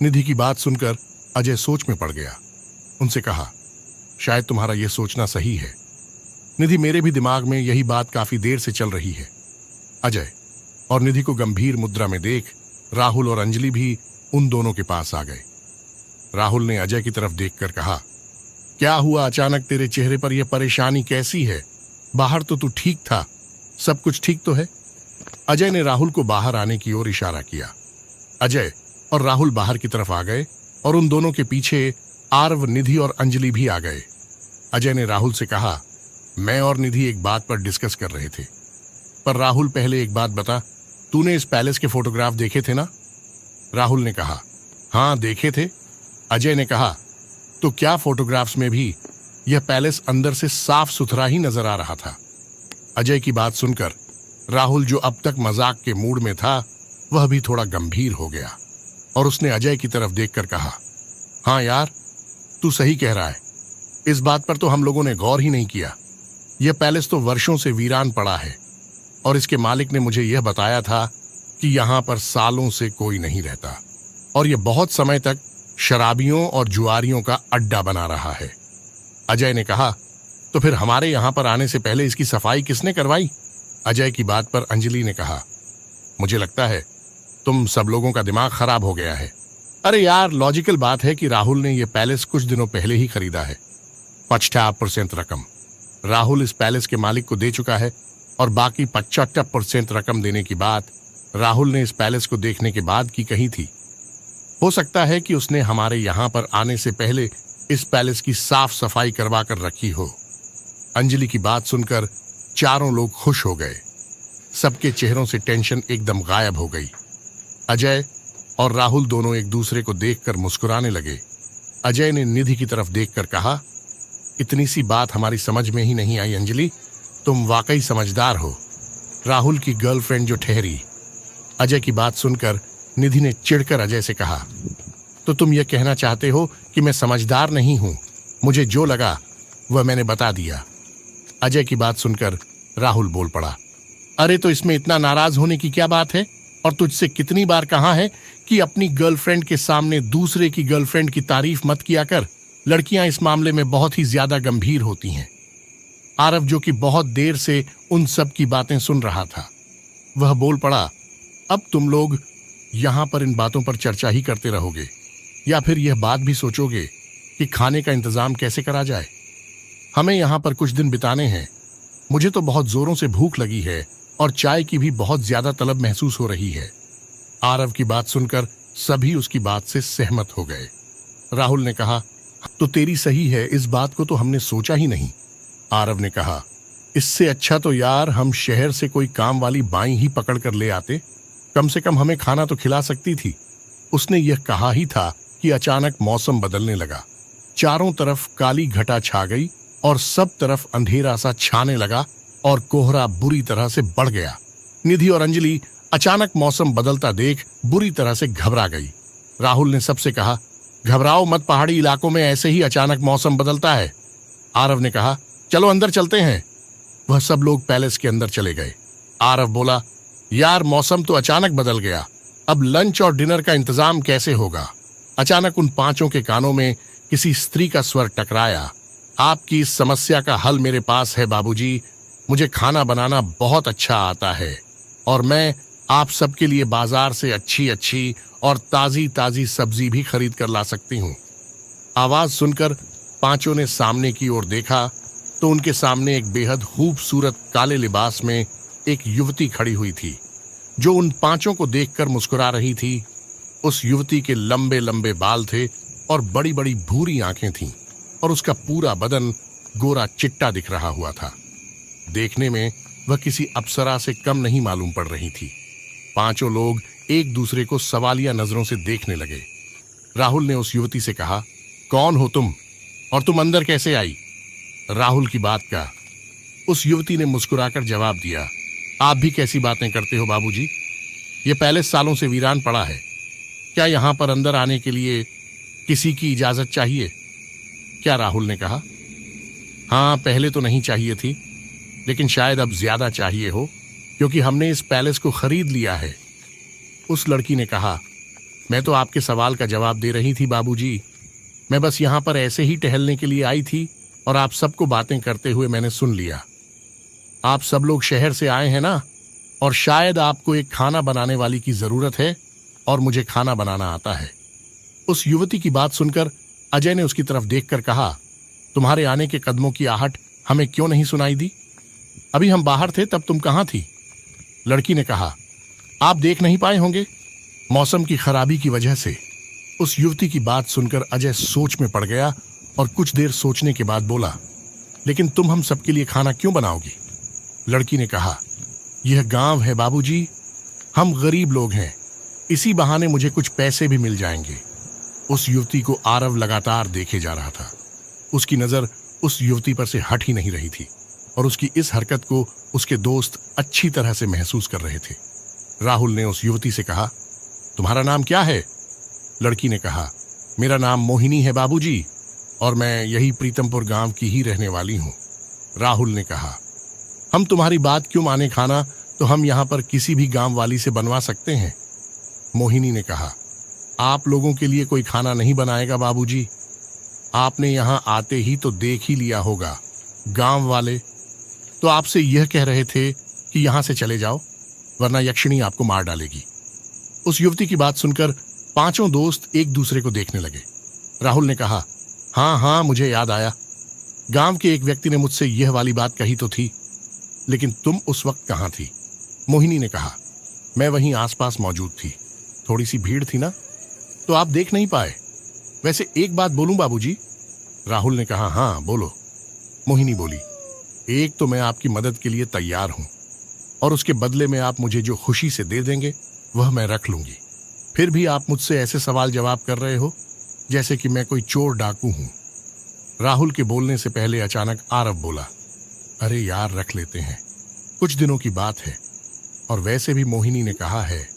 निधि की बात सुनकर अजय सोच में पड़ गया। उनसे कहा, शायद तुम्हारा यह सोचना सही है। निधि, मेरे भी दिमाग में यही बात काफी देर से चल रही है। अजय और निधि को गंभीर मुद्रा में देख राहुल और अंजलि भी उन दोनों के पास आ गए। राहुल ने अजय की तरफ देखकर कहा, क्या हुआ अचानक तेरे चेहरे पर यह परेशानी कैसी है? बाहर तो तू ठीक था, सब कुछ ठीक तो है? अजय ने राहुल को बाहर आने की ओर इशारा किया। अजय और राहुल बाहर की तरफ आ गए और उन दोनों के पीछे आरव, निधि और अंजलि भी आ गए। अजय ने राहुल से कहा, मैं और निधि एक बात पर डिस्कस कर रहे थे, पर राहुल पहले एक बात बता, तूने इस पैलेस के फोटोग्राफ देखे थे ना? राहुल ने कहा, हाँ देखे थे। अजय ने कहा, तो क्या फोटोग्राफ्स में भी यह पैलेस अंदर से साफ सुथरा ही नजर आ रहा था? अजय की बात सुनकर राहुल, जो अब तक मजाक के मूड में था, वह भी थोड़ा गंभीर हो गया और उसने अजय की तरफ देखकर कहा, हाँ यार, तू सही कह रहा है। इस बात पर तो हम लोगों ने गौर ही नहीं किया। यह पैलेस तो वर्षों से वीरान पड़ा है और इसके मालिक ने मुझे यह बताया था कि यहां पर सालों से कोई नहीं रहता और यह बहुत समय तक शराबियों और जुआरियों का अड्डा बना रहा है। अजय ने कहा, तो फिर हमारे यहां पर आने से पहले इसकी सफाई किसने करवाई? अजय की बात पर अंजलि ने कहा, मुझे लगता है तुम सब लोगों का दिमाग खराब हो गया है। अरे यार, लॉजिकल बात है कि राहुल ने यह पैलेस कुछ दिनों पहले ही खरीदा है। 50% रकम राहुल इस पैलेस के मालिक को दे चुका है और बाकी 75% रकम देने की बात राहुल ने इस पैलेस को देखने के बाद की कही थी। हो सकता है कि उसने हमारे यहां पर आने से पहले इस पैलेस की साफ सफाई करवा कर रखी हो। अंजलि की बात सुनकर चारों लोग खुश हो गए। सबके चेहरों से टेंशन एकदम गायब हो गई। अजय और राहुल दोनों एक दूसरे को देखकर मुस्कुराने लगे। अजय ने निधि की तरफ देखकर कहा, इतनी सी बात हमारी समझ में ही नहीं आई अंजलि, तुम वाकई समझदार हो। राहुल की गर्लफ्रेंड जो ठहरी। अजय की बात सुनकर निधि ने चिढ़कर अजय से कहा, तो तुम यह कहना चाहते हो कि मैं समझदार नहीं हूं? मुझे जो लगा वह मैंने बता दिया। अजय की बात सुनकर राहुल बोल पड़ा, अरे तो इसमें इतना नाराज होने की क्या बात है? और तुझसे कितनी बार कहा है कि अपनी गर्लफ्रेंड के सामने दूसरे की गर्लफ्रेंड की तारीफ मत किया कर। लड़कियां इस मामले में बहुत ही ज्यादा गंभीर होती हैं। आरव, जो कि बहुत देर से उन सब की बातें सुन रहा था, वह बोल पड़ा, अब तुम लोग यहां पर इन बातों पर चर्चा ही करते रहोगे या फिर यह बात भी सोचोगे कि खाने का इंतजाम कैसे करा जाए? हमें यहां पर कुछ दिन बिताने हैं। मुझे तो बहुत जोरों से भूख लगी है और चाय की भी बहुत ज्यादा तलब महसूस हो रही है। आरव की बात सुनकर सभी उसकी बात से सहमत हो गए। राहुल ने कहा, तो तेरी सही है, इस बात को तो हमने सोचा ही नहीं। आरव ने कहा, इससे अच्छा तो यार हम शहर से कोई काम वाली बाई ही पकड़ कर ले आते, कम से कम हमें खाना तो खिला सकती थी। उसने यह कहा ही था कि अचानक मौसम बदलने लगा। चारों तरफ काली घटा छा गई और सब तरफ अंधेरा सा छाने लगा और कोहरा बुरी तरह से बढ़ गया। निधि और अंजलि अचानक मौसम बदलता देख बुरी तरह से घबरा गई। राहुल ने सबसे कहा, घबराओ मत, पहाड़ी इलाकों में ऐसे ही अचानक मौसम बदलता है। आरव ने कहा, चलो अंदर चलते हैं। वह सब लोग पैलेस के अंदर चले गए। आरव बोला, यार मौसम तो अचानक बदल गया, अब लंच और डिनर का इंतजाम कैसे होगा? अचानक उन पांचों के कानों में किसी स्त्री का स्वर टकराया, आपकी इस समस्या का हल मेरे पास है बाबूजी। मुझे खाना बनाना बहुत अच्छा आता है और मैं आप सबके लिए बाजार से अच्छी अच्छी और ताजी ताजी सब्जी भी खरीद कर ला सकती हूँ। आवाज सुनकर पांचों ने सामने की ओर देखा तो उनके सामने एक बेहद खूबसूरत काले लिबास में एक युवती खड़ी हुई थी, जो उन पांचों को देखकर मुस्कुरा रही थी। उस युवती के लंबे लंबे बाल थे और बड़ी बड़ी भूरी आंखें थीं और उसका पूरा बदन गोरा चिट्टा दिख रहा हुआ था। देखने में वह किसी अप्सरा से कम नहीं मालूम पड़ रही थी। पांचों लोग एक दूसरे को सवालिया नजरों से देखने लगे। राहुल ने उस युवती से कहा, कौन हो तुम और तुम अंदर कैसे आई? राहुल की बात का उस युवती ने मुस्कुराकर जवाब दिया, आप भी कैसी बातें करते हो बाबूजी? ये पैलेस सालों से वीरान पड़ा है, क्या यहां पर अंदर आने के लिए किसी की इजाजत चाहिए क्या? राहुल ने कहा, हाँ पहले तो नहीं चाहिए थी, लेकिन शायद अब ज्यादा चाहिए हो, क्योंकि हमने इस पैलेस को खरीद लिया है। उस लड़की ने कहा, मैं तो आपके सवाल का जवाब दे रही थी बाबूजी। मैं बस यहां पर ऐसे ही टहलने के लिए आई थी और आप सबको बातें करते हुए मैंने सुन लिया। आप सब लोग शहर से आए हैं ना, और शायद आपको एक खाना बनाने वाली की जरूरत है और मुझे खाना बनाना आता है। उस युवती की बात सुनकर अजय ने उसकी तरफ देखकर कहा, तुम्हारे आने के कदमों की आहट हमें क्यों नहीं सुनाई दी? अभी हम बाहर थे तब तुम कहां थी? लड़की ने कहा, आप देख नहीं पाए होंगे, मौसम की खराबी की वजह से। उस युवती की बात सुनकर अजय सोच में पड़ गया और कुछ देर सोचने के बाद बोला, लेकिन तुम हम सबके लिए खाना क्यों बनाओगी? लड़की ने कहा, यह गांव है बाबूजी, हम गरीब लोग हैं, इसी बहाने मुझे कुछ पैसे भी मिल जाएंगे। उस युवती को आरव लगातार देखे जा रहा था। उसकी नजर उस युवती पर से हट ही नहीं रही थी और उसकी इस हरकत को उसके दोस्त अच्छी तरह से महसूस कर रहे थे। राहुल ने उस युवती से कहा, तुम्हारा नाम क्या है? लड़की ने कहा, मेरा नाम मोहिनी है बाबूजी, और मैं यही प्रीतमपुर गांव की ही रहने वाली हूं। राहुल ने कहा, हम तुम्हारी बात क्यों माने खाना तो हम यहां पर किसी भी गांव वाली से बनवा सकते हैं। मोहिनी ने कहा, आप लोगों के लिए कोई खाना नहीं बनाएगा बाबूजी, आपने यहां आते ही तो देख ही लिया होगा, गांव वाले तो आपसे यह कह रहे थे कि यहां से चले जाओ वरना यक्षिणी आपको मार डालेगी। उस युवती की बात सुनकर पांचों दोस्त एक दूसरे को देखने लगे। राहुल ने कहा, हाँ हाँ मुझे याद आया, गांव के एक व्यक्ति ने मुझसे यह वाली बात कही तो थी, लेकिन तुम उस वक्त कहां थी? मोहिनी ने कहा, मैं वहीं आसपास मौजूद थी, थोड़ी सी भीड़ थी ना, तो आप देख नहीं पाए। वैसे एक बात बोलूं बाबूजी? राहुल ने कहा, हाँ बोलो। मोहिनी बोली, एक तो मैं आपकी मदद के लिए तैयार हूं और उसके बदले में आप मुझे जो खुशी से दे देंगे वह मैं रख लूंगी। फिर भी आप मुझसे ऐसे सवाल जवाब कर रहे हो जैसे कि मैं कोई चोर डाकू हूं। राहुल के बोलने से पहले अचानक आरव बोला, अरे यार रख लेते हैं, कुछ दिनों की बात है, और वैसे भी मोहिनी ने कहा है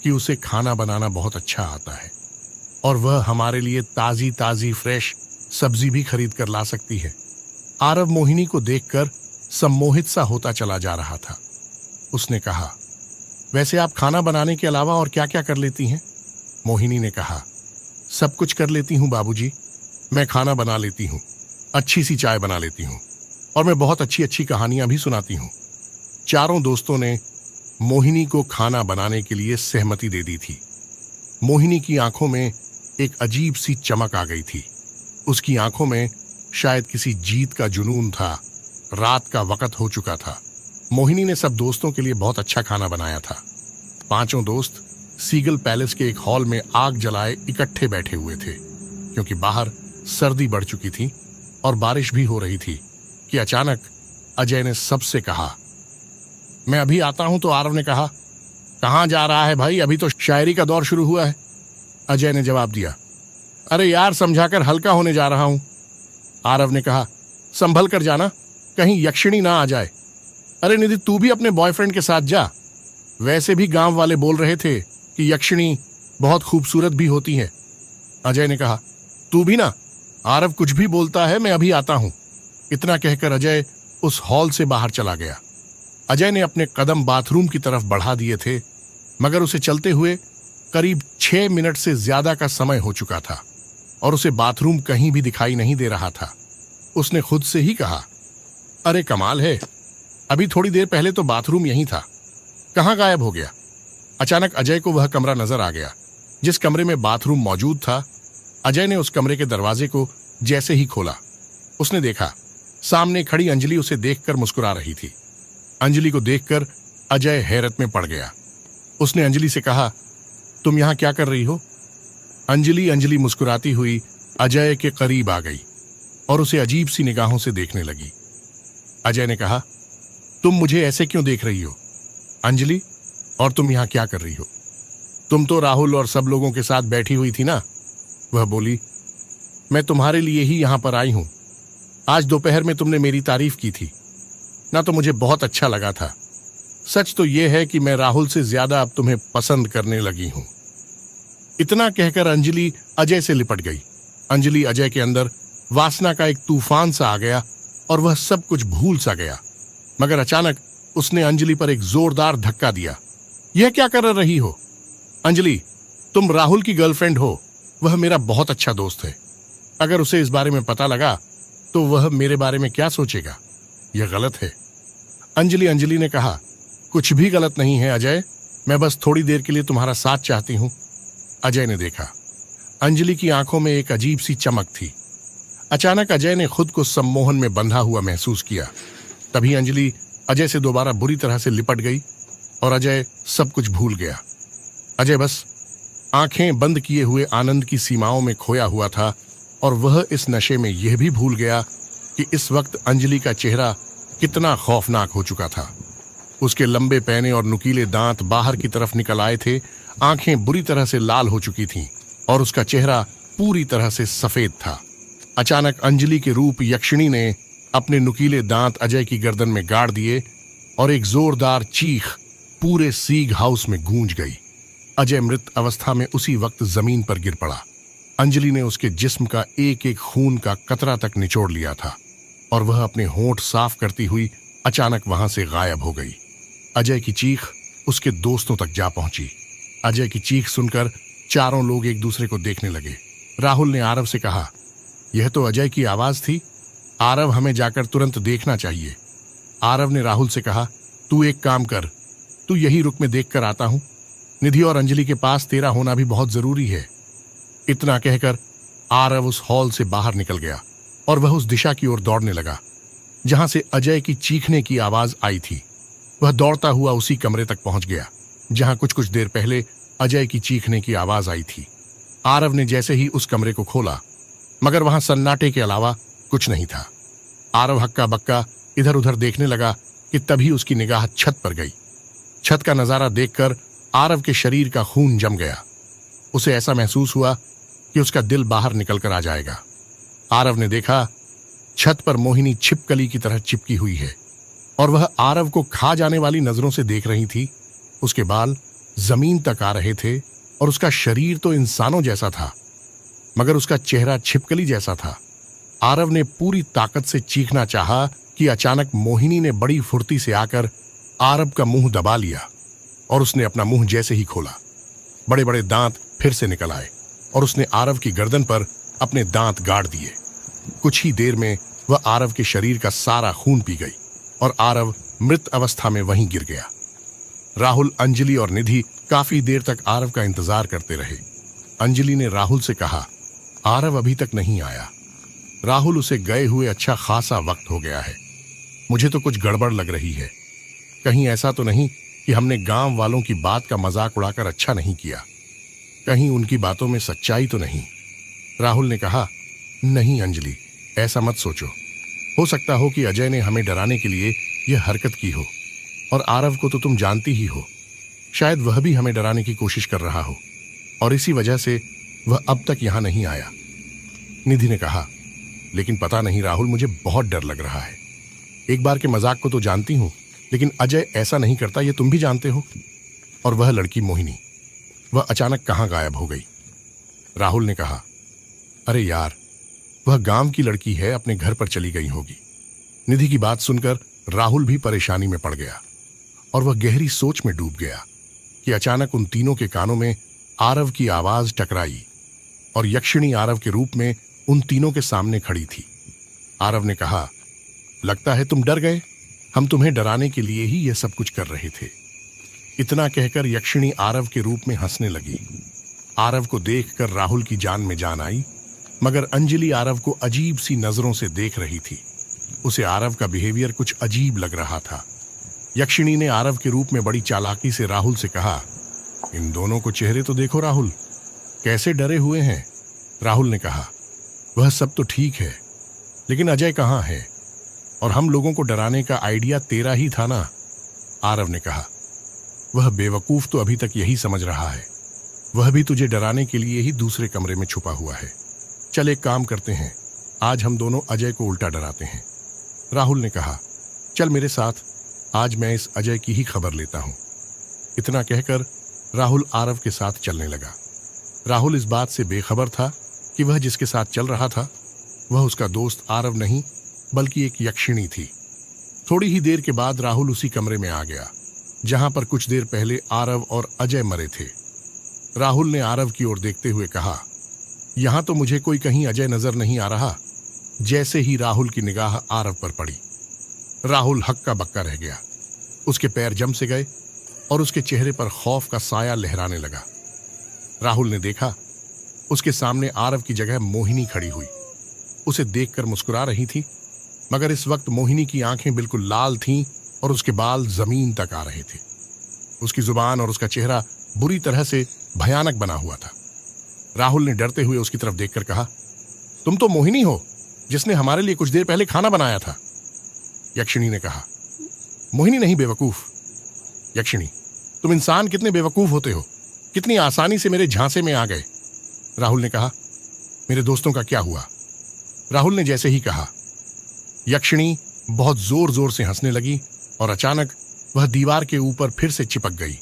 कि उसे खाना बनाना बहुत अच्छा आता है और वह हमारे लिए ताजी ताजी फ्रेश सब्जी भी खरीद कर ला सकती है। आरव मोहिनी को देखकर सम्मोहित सा होता चला जा रहा था। उसने कहा, वैसे आप खाना बनाने के अलावा और क्या क्या कर लेती हैं? मोहिनी ने कहा, सब कुछ कर लेती हूँ बाबूजी। मैं खाना बना लेती हूँ, अच्छी सी चाय बना लेती हूँ, और मैं बहुत अच्छी अच्छी कहानियां भी सुनाती हूँ। चारों दोस्तों ने मोहिनी को खाना बनाने के लिए सहमति दे दी थी। मोहिनी की आंखों में एक अजीब सी चमक आ गई थी। उसकी आंखों में शायद किसी जीत का जुनून था। रात का वक्त हो चुका था। मोहिनी ने सब दोस्तों के लिए बहुत अच्छा खाना बनाया था। पांचों दोस्त सीगल पैलेस के एक हॉल में आग जलाए इकट्ठे बैठे हुए थे, क्योंकि बाहर सर्दी बढ़ चुकी थी और बारिश भी हो रही थी कि अचानक अजय ने सबसे कहा, मैं अभी आता हूं। तो आरव ने कहा, कहां जा रहा है भाई, अभी तो शायरी का दौर शुरू हुआ है। अजय ने जवाब दिया, अरे यार समझाकर हल्का होने जा रहा हूं। आरव ने कहा, संभल कर जाना, कहीं यक्षिणी ना आ जाए। अरे निधि, तू भी अपने बॉयफ्रेंड के साथ जा। वैसे भी गांव वाले बोल रहे थे कि यक्षिणी बहुत खूबसूरत भी होती है। अजय ने कहा, तू भी ना। आरव कुछ भी बोलता है, मैं अभी आता हूं। इतना कहकर अजय उस हॉल से बाहर चला गया। अजय ने अपने कदम बाथरूम की तरफ बढ़ा दिए थे, मगर उसे चलते हुए करीब 6 मिनट से ज्यादा का समय हो चुका था और उसे बाथरूम कहीं भी दिखाई नहीं दे रहा था। उसने खुद से ही कहा, अरे कमाल है, अभी थोड़ी देर पहले तो बाथरूम यहीं था, कहां गायब हो गया। अचानक अजय को वह कमरा नजर आ गया जिस कमरे में बाथरूम मौजूद था। अजय ने उस कमरे के दरवाजे को जैसे ही खोला, उसने देखा सामने खड़ी अंजलि उसे देखकर मुस्कुरा रही थी। अंजलि को देखकर अजय हैरत में पड़ गया। उसने अंजलि से कहा, तुम यहां क्या कर रही हो? अंजलि मुस्कुराती हुई अजय के करीब आ गई और उसे अजीब सी निगाहों से देखने लगी। अजय ने कहा, तुम मुझे ऐसे क्यों देख रही हो? अंजलि, और तुम यहां क्या कर रही हो? तुम तो राहुल और सब लोगों के साथ बैठी हुई थी ना? वह बोली, मैं तुम्हारे लिए ही यहां पर आई हूं। आज दोपहर में तुमने मेरी तारीफ की थी ना, तो मुझे बहुत अच्छा लगा था। सच तो यह है कि मैं राहुल से ज्यादा अब तुम्हें पसंद करने लगी हूं। इतना कहकर अंजलि अजय से लिपट गई। अंजलि अजय के अंदर वासना का एक तूफान सा आ गया और वह सब कुछ भूल सा गया। मगर अचानक उसने अंजलि पर एक जोरदार धक्का दिया। यह क्या कर रही हो? अंजलि, तुम राहुल की गर्लफ्रेंड हो। वह मेरा बहुत अच्छा दोस्त है। अगर उसे इस बारे में पता लगा तो वह मेरे बारे में क्या सोचेगा? यह गलत है। अंजलि ने कहा, कुछ भी गलत नहीं है अजय, मैं बस थोड़ी देर के लिए तुम्हारा साथ चाहती हूं। अजय ने देखा अंजलि की आंखों में एक अजीब सी चमक थी। अचानक अजय ने खुद को सम्मोहन में बंधा हुआ महसूस किया। तभी अंजलि अजय से दोबारा बुरी तरह से लिपट गई और अजय सब कुछ भूल गया। अजय बस आंखें बंद किए हुए आनंद की सीमाओं में खोया हुआ था और वह इस नशे में यह भी भूल गया कि इस वक्त अंजलि का चेहरा कितना खौफनाक हो चुका था। उसके लंबे पैने और नुकीले दांत बाहर की तरफ निकल आए थे, आंखें बुरी तरह से लाल हो चुकी थीं और उसका चेहरा पूरी तरह से सफेद था। अचानक अंजलि के रूप यक्षिणी ने अपने नुकीले दांत अजय की गर्दन में गाड़ दिए और एक जोरदार चीख पूरे सीग हाउस में गूंज गई। अजय मृत अवस्था में उसी वक्त जमीन पर गिर पड़ा। अंजलि ने उसके जिस्म का एक एक खून का कतरा तक निचोड़ लिया था और वह अपने होंठ साफ करती हुई अचानक वहां से गायब हो गई। अजय की चीख उसके दोस्तों तक जा पहुंची। अजय की चीख सुनकर चारों लोग एक दूसरे को देखने लगे। राहुल ने आरव से कहा, यह तो अजय की आवाज थी। आरव, हमें जाकर तुरंत देखना चाहिए। आरव ने राहुल से कहा, तू एक काम कर, तू यही रुक में देख कर आता हूं। निधि और अंजलि के पास तेरा होना भी बहुत जरूरी है। इतना कहकर आरव उस हॉल से बाहर निकल गया और वह उस दिशा की ओर दौड़ने लगा जहां से अजय की चीखने की आवाज आई थी। वह दौड़ता हुआ उसी कमरे तक पहुंच गया जहां कुछ कुछ देर पहले अजय की चीखने की आवाज आई थी। आरव ने जैसे ही उस कमरे को खोला, मगर वहां सन्नाटे के अलावा कुछ नहीं था। आरव हक्का बक्का इधर उधर देखने लगा कि तभी उसकी निगाह छत पर गई। छत का नजारा देखकर आरव के शरीर का खून जम गया। उसे ऐसा महसूस हुआ कि उसका दिल बाहर निकलकर आ जाएगा। आरव ने देखा छत पर मोहिनी छिपकली की तरह चिपकी हुई है और वह आरव को खा जाने वाली नजरों से देख रही थी। उसके बाल जमीन तक आ रहे थे और उसका शरीर तो इंसानों जैसा था, मगर उसका चेहरा छिपकली जैसा था। आरव ने पूरी ताकत से चीखना चाहा कि अचानक मोहिनी ने बड़ी फुर्ती से आकर आरव का मुंह दबा लिया और उसने अपना मुंह जैसे ही खोला, बड़े बड़े दांत फिर से निकल आए और उसने आरव की गर्दन पर अपने दांत गाड़ दिए। कुछ ही देर में वह आरव के शरीर का सारा खून पी गई और आरव मृत अवस्था में वहीं गिर गया। राहुल, अंजलि और निधि काफी देर तक आरव का इंतजार करते रहे। अंजलि ने राहुल से कहा, आरव अभी तक नहीं आया। राहुल, उसे गए हुए अच्छा खासा वक्त हो गया है। मुझे तो कुछ गड़बड़ लग रही है। कहीं ऐसा तो नहीं कि हमने गांव वालों की बात का मजाक उड़ाकर अच्छा नहीं किया? कहीं उनकी बातों में सच्चाई तो नहीं? राहुल ने कहा, नहीं अंजलि, ऐसा मत सोचो। हो सकता हो कि अजय ने हमें डराने के लिए यह हरकत की हो, और आरव को तो तुम जानती ही हो, शायद वह भी हमें डराने की कोशिश कर रहा हो और इसी वजह से वह अब तक यहां नहीं आया। निधि ने कहा, लेकिन पता नहीं राहुल, मुझे बहुत डर लग रहा है। एक बार के मजाक को तो जानती हूं, लेकिन अजय ऐसा नहीं करता, ये तुम भी जानते हो। और वह लड़की मोहिनी, वह अचानक कहां गायब हो गई? राहुल ने कहा, अरे यार, वह गांव की लड़की है, अपने घर पर चली गई होगी। निधि की बात सुनकर राहुल भी परेशानी में पड़ गया और वह गहरी सोच में डूब गया कि अचानक उन तीनों के कानों में आरव की आवाज टकराई और यक्षिणी आरव के रूप में उन तीनों के सामने खड़ी थी। आरव ने कहा, लगता है तुम डर गए, हम तुम्हें डराने के लिए ही यह सब कुछ कर रहे थे। इतना कहकर यक्षिणी आरव के रूप में हंसने लगी। आरव को देखकर राहुल की जान में जान आई, मगर अंजलि आरव को अजीब सी नजरों से देख रही थी। उसे आरव का बिहेवियर कुछ अजीब लग रहा था। यक्षिणी ने आरव के रूप में बड़ी चालाकी से राहुल से कहा, इन दोनों को चेहरे तो देखो राहुल, कैसे डरे हुए हैं। राहुल ने कहा, वह सब तो ठीक है, लेकिन अजय कहाँ है? और हम लोगों को डराने का आइडिया तेरा ही था ना? आरव ने कहा, वह बेवकूफ तो अभी तक यही समझ रहा है, वह भी तुझे डराने के लिए ही दूसरे कमरे में छुपा हुआ है। चल एक काम करते हैं, आज हम दोनों अजय को उल्टा डराते हैं। राहुल ने कहा, चल मेरे साथ, आज मैं इस अजय की ही खबर लेता हूं। इतना कहकर राहुल आरव के साथ चलने लगा। राहुल इस बात से बेखबर था कि वह जिसके साथ चल रहा था वह उसका दोस्त आरव नहीं बल्कि एक यक्षिणी थी। थोड़ी ही देर के बाद राहुल उसी कमरे में आ गया जहां पर कुछ देर पहले आरव और अजय मरे थे। राहुल ने आरव की ओर देखते हुए कहा, यहां तो मुझे कोई कहीं अजय नजर नहीं आ रहा। जैसे ही राहुल की निगाह आरव पर पड़ी, राहुल हक्का बक्का रह गया। उसके पैर जम से गए और उसके चेहरे पर खौफ का साया लहराने लगा। राहुल ने देखा, उसके सामने आरव की जगह मोहिनी खड़ी हुई। उसे देखकर मुस्कुरा रही थी, मगर इस वक्त मोहिनी की आंखें बिल्कुल लाल थीं और उसके बाल जमीन तक आ रहे थे। उसकी जुबान और उसका चेहरा बुरी तरह से भयानक बना हुआ था। राहुल ने डरते हुए उसकी तरफ देखकर कहा, तुम तो मोहिनी हो जिसने हमारे लिए कुछ देर पहले खाना बनाया था। यक्षिणी ने कहा, मोहिनी नहीं बेवकूफ। यक्षिणी, तुम इंसान कितने बेवकूफ होते हो, कितनी आसानी से मेरे झांसे में आ गए। राहुल ने कहा, मेरे दोस्तों का क्या हुआ? राहुल ने जैसे ही कहा, यक्षिणी बहुत जोर जोर से हंसने लगी और अचानक वह दीवार के ऊपर फिर से चिपक गई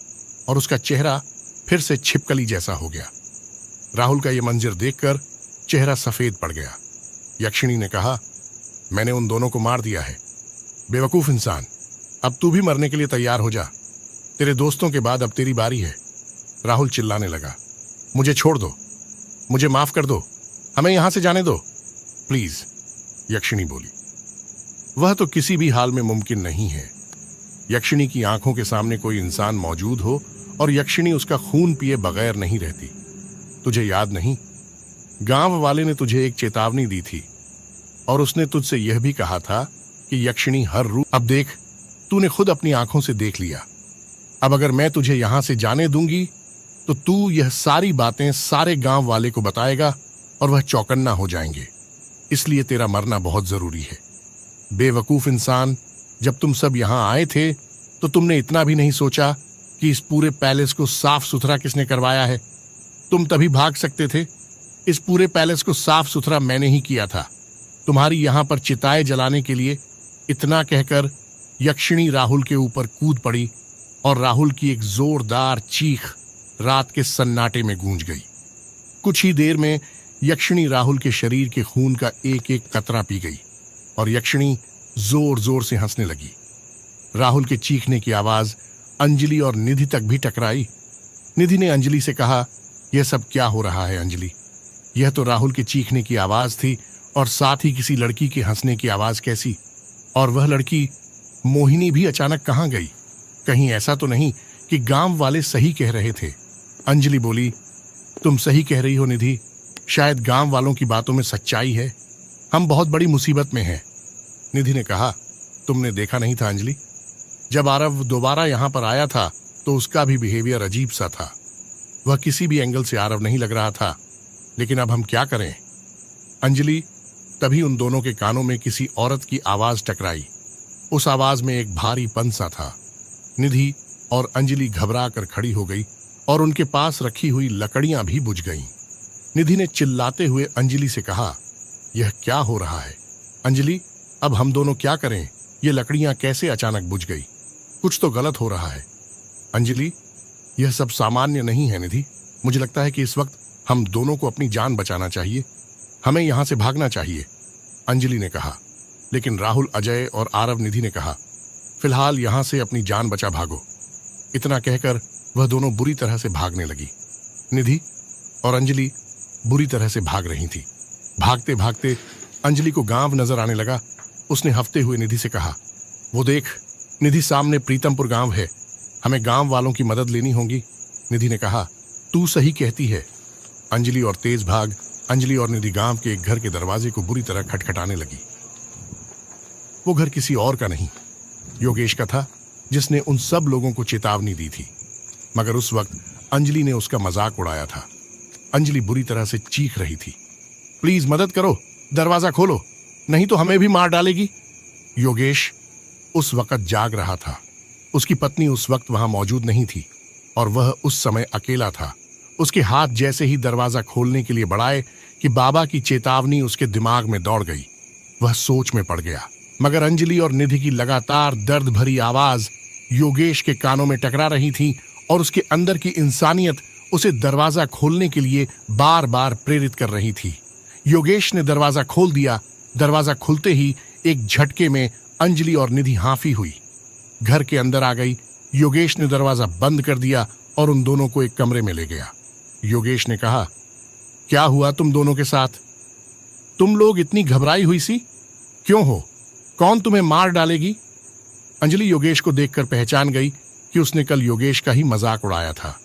और उसका चेहरा फिर से छिपकली जैसा हो गया। राहुल का यह मंजर देखकर चेहरा सफेद पड़ गया। यक्षिणी ने कहा, मैंने उन दोनों को मार दिया है। बेवकूफ इंसान, अब तू भी मरने के लिए तैयार हो जा। तेरे दोस्तों के बाद अब तेरी बारी है। राहुल चिल्लाने लगा, मुझे छोड़ दो, मुझे माफ कर दो, हमें यहां से जाने दो प्लीज। यक्षिणी बोली, वह तो किसी भी हाल में मुमकिन नहीं है। यक्षिणी की आंखों के सामने कोई इंसान मौजूद हो और यक्षिणी उसका खून पिए बगैर नहीं रहती। तुझे याद नहीं, गांव वाले ने तुझे एक चेतावनी दी थी और उसने तुझसे यह भी कहा था कि यक्षिणी हर रूप। अब देख, तूने खुद अपनी आंखों से देख लिया। अब अगर मैं तुझे यहां से जाने दूंगी तो तू यह सारी बातें सारे गांव वाले को बताएगा और वह चौकन्ना हो जाएंगे। इसलिए तेरा मरना बहुत जरूरी है। बेवकूफ इंसान, जब तुम सब यहां आए थे तो तुमने इतना भी नहीं सोचा कि इस पूरे पैलेस को साफ सुथरा किसने करवाया है। तुम तभी भाग सकते थे। इस पूरे पैलेस को साफ सुथरा मैंने ही किया था, तुम्हारी यहां पर चिताएं जलाने के लिए। इतना कहकर यक्षिणी राहुल के ऊपर कूद पड़ी और राहुल की एक जोरदार चीख रात के सन्नाटे में गूंज गई। कुछ ही देर में यक्षिणी राहुल के शरीर के खून का एक एक कतरा पी गई और यक्षिणी जोर जोर से हंसने लगी। राहुल के चीखने की आवाज अंजलि और निधि तक भी टकराई। निधि ने अंजलि से कहा, यह सब क्या हो रहा है अंजलि? यह तो राहुल के चीखने की आवाज थी और साथ ही किसी लड़की के हंसने की आवाज कैसी? और वह लड़की मोहिनी भी अचानक कहाँ गई? कहीं ऐसा तो नहीं कि गांव वाले सही कह रहे थे? अंजलि बोली, तुम सही कह रही हो निधि, शायद गांव वालों की बातों में सच्चाई है। हम बहुत बड़ी मुसीबत में हैं। निधि ने कहा, तुमने देखा नहीं था अंजलि, जब आरव दोबारा यहां पर आया था तो उसका भी बिहेवियर अजीब सा था। वह किसी भी एंगल से आरव नहीं लग रहा था। लेकिन अब हम क्या करें? अंजलि, तभी उन दोनों के कानों में किसी औरत की आवाज टकराई। उस आवाज में एक भारीपन सा था। निधि और अंजलि घबरा कर खड़ी हो गई और उनके पास रखी हुई लकड़ियां भी बुझ गईं। निधि ने चिल्लाते हुए अंजलि से कहा, यह क्या हो रहा है? अंजलि, अब हम दोनों क्या करें? ये लकड़ियां कैसे अचानक बुझ गई? कुछ तो गलत हो रहा है। अंजलि, यह सब सामान्य नहीं है निधि। मुझे लगता है कि इस वक्त हम दोनों को अपनी जान बचाना चाहिए। हमें यहां से भागना चाहिए, अंजलि ने कहा। लेकिन राहुल, अजय और आरव निधि ने कहा, फिलहाल यहां से अपनी जान बचा भागो। इतना कहकर वह दोनों बुरी तरह से भागने लगी। निधि और अंजलि बुरी तरह से भाग रही थी। भागते भागते अंजलि को गांव नजर आने लगा। उसने हंसते हुए निधि से कहा, वो देख निधि, सामने प्रीतमपुर गांव है। हमें गांव वालों की मदद लेनी होगी। निधि ने कहा, तू सही कहती है। अंजलि और तेज भाग अंजलि और निधि गांव के एक घर के दरवाजे को बुरी तरह खटखटाने लगी। वो घर किसी और का नहीं, योगेश का था, जिसने उन सब लोगों को चेतावनी दी थी। मगर उस वक्त अंजलि ने उसका मजाक उड़ाया था। अंजलि बुरी तरह से चीख रही थी, प्लीज मदद करो, दरवाजा खोलो, नहीं तो हमें भी मार डालेगी। योगेश उस वक्त जाग रहा था। उसकी पत्नी उस वक्त वहां मौजूद नहीं थी और वह उस समय अकेला था। उसके हाथ जैसे ही दरवाजा खोलने के लिए बढ़ाए कि बाबा की चेतावनी उसके दिमाग में दौड़ गई। वह सोच में पड़ गया। मगर अंजलि और निधि की लगातार दर्द भरी आवाज योगेश के कानों में टकरा रही थी और उसके अंदर की इंसानियत उसे दरवाजा खोलने के लिए बार बार प्रेरित कर रही थी। योगेश ने दरवाजा खोल दिया। दरवाजा खुलते ही एक झटके में अंजलि और निधि हांफी हुई, घर के अंदर आ गई। योगेश ने दरवाजा बंद कर दिया और उन दोनों को एक कमरे में ले गया। योगेश ने कहा, क्या हुआ तुम दोनों के साथ? तुम लोग इतनी घबराई हुई सी क्यों हो? कौन तुम्हें मार डालेगी? अंजलि योगेश को देखकर पहचान गई कि उसने कल योगेश का ही मजाक उड़ाया था।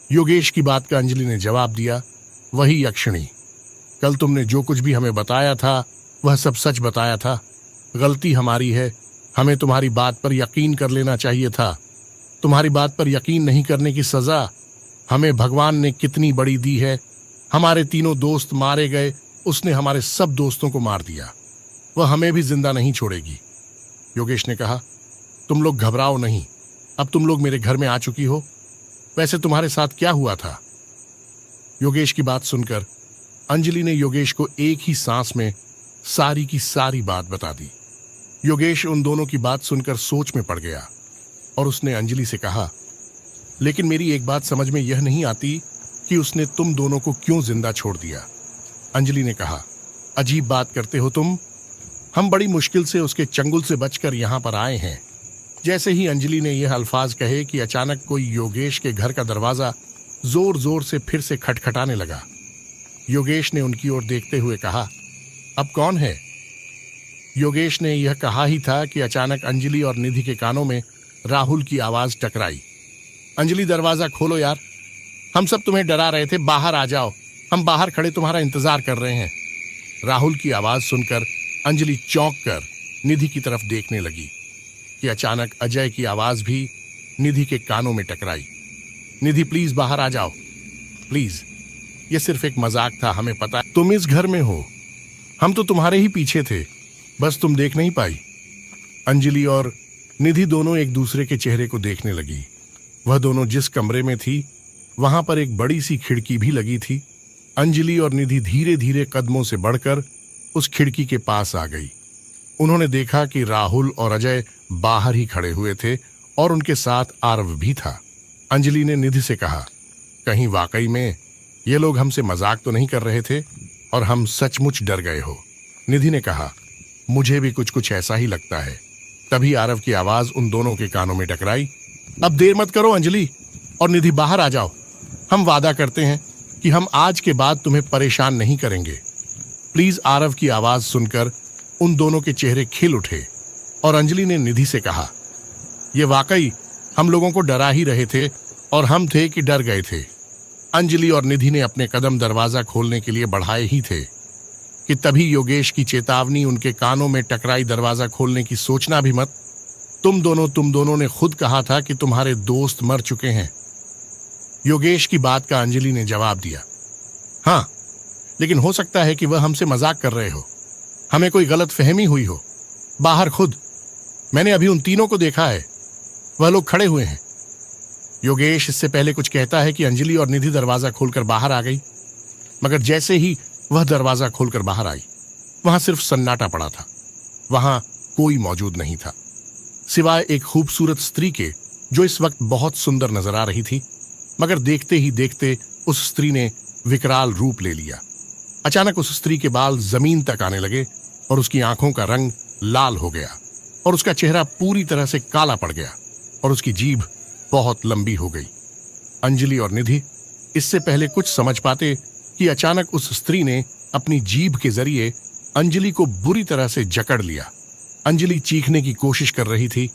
योगेश की बात का अंजलि ने जवाब दिया, वही यक्षिणी। कल तुमने जो कुछ भी हमें बताया था वह सब सच बताया था। गलती हमारी है। हमें तुम्हारी बात पर यकीन कर लेना चाहिए था। तुम्हारी बात पर यकीन नहीं करने की सजा हमें भगवान ने कितनी बड़ी दी है। हमारे तीनों दोस्त मारे गए, उसने हमारे सब दोस्तों को मार दिया। वह हमें भी जिंदा नहीं छोड़ेगी। योगेश ने कहा, तुम लोग घबराओ नहीं, अब तुम लोग मेरे घर में आ चुकी हो। वैसे तुम्हारे साथ क्या हुआ था? योगेश की बात सुनकर अंजलि ने योगेश को एक ही सांस में सारी की सारी बात बता दी। योगेश उन दोनों की बात सुनकर सोच में पड़ गया और उसने अंजलि से कहा, लेकिन मेरी एक बात समझ में यह नहीं आती कि उसने तुम दोनों को क्यों जिंदा छोड़ दिया। अंजलि ने कहा, अजीब बात करते हो तुम। हम बड़ी मुश्किल से उसके चंगुल से बचकर यहां पर आए हैं। जैसे ही अंजलि ने यह अल्फाज कहे कि अचानक कोई योगेश के घर का दरवाजा जोर जोर से फिर से खटखटाने लगा। योगेश ने उनकी ओर देखते हुए कहा, अब कौन है? योगेश ने यह कहा ही था कि अचानक अंजलि और निधि के कानों में राहुल की आवाज टकराई, अंजलि दरवाजा खोलो यार, हम सब तुम्हें डरा रहे थे, बाहर आ जाओ, हम बाहर खड़े तुम्हारा इंतजार कर रहे हैं। राहुल की आवाज सुनकर अंजलि चौंक कर निधि की तरफ देखने लगी कि अचानक अजय की आवाज भी निधि के कानों में टकराई, निधि प्लीज बाहर आ जाओ, प्लीज, यह सिर्फ एक मजाक था, हमें पता है तुम इस घर में हो, हम तो तुम्हारे ही पीछे थे, बस तुम देख नहीं पाई। अंजलि और निधि दोनों एक दूसरे के चेहरे को देखने लगी। वह दोनों जिस कमरे में थी वहां पर एक बड़ी सी खिड़की भी लगी थी। अंजलि और निधि धीरे धीरे कदमों से बढ़कर उस खिड़की के पास आ गई। उन्होंने देखा कि राहुल और अजय बाहर ही खड़े हुए थे और उनके साथ आरव भी था। अंजलि ने निधि से कहा, कहीं वाकई में ये लोग हमसे मजाक तो नहीं कर रहे थे और हम सचमुच डर गए हो? निधि ने कहा, मुझे भी कुछ कुछ ऐसा ही लगता है। तभी आरव की आवाज उन दोनों के कानों में टकराई, अब देर मत करो अंजलि और निधि, बाहर आ जाओ। हम वादा करते हैं कि हम आज के बाद तुम्हें परेशान नहीं करेंगे। प्लीज। आरव की आवाज सुनकर उन दोनों के चेहरे खिल उठे और अंजलि ने निधि से कहा, यह वाकई हम लोगों को डरा ही रहे थे और हम थे कि डर गए थे। अंजलि और निधि ने अपने कदम दरवाजा खोलने के लिए बढ़ाए ही थे कि तभी योगेश की चेतावनी उनके कानों में टकराई। दरवाजा खोलने की सोचना भी मत। तुम दोनों ने खुद कहा था कि तुम्हारे दोस्त मर चुके हैं। योगेश की बात का अंजलि ने जवाब दिया, हाँ, लेकिन हो सकता है कि वह हमसे मजाक कर रहे हो, हमें कोई गलत फहमी हुई हो। बाहर खुद मैंने अभी उन तीनों को देखा है, वह लोग खड़े हुए हैं। योगेश इससे पहले कुछ कहता है कि अंजलि और निधि दरवाजा खोलकर बाहर आ गई, मगर जैसे ही वह दरवाजा खोलकर बाहर आई, वहां सिर्फ सन्नाटा पड़ा था। वहां कोई मौजूद नहीं था सिवाय एक खूबसूरत स्त्री के, जो इस वक्त बहुत सुंदर नजर आ रही थी। मगर देखते ही देखते उस स्त्री ने विकराल रूप ले लिया। अचानक उस स्त्री के बाल जमीन तक आने लगे और उसकी आंखों का रंग लाल हो गया और उसका चेहरा पूरी तरह से काला पड़ गया और उसकी जीभ बहुत लंबी हो गई। अंजलि और निधि इससे पहले कुछ समझ पाते कि अचानक उस स्त्री ने अपनी जीभ के जरिए अंजलि को बुरी तरह से जकड़ लिया। अंजलि चीखने की कोशिश कर रही थी,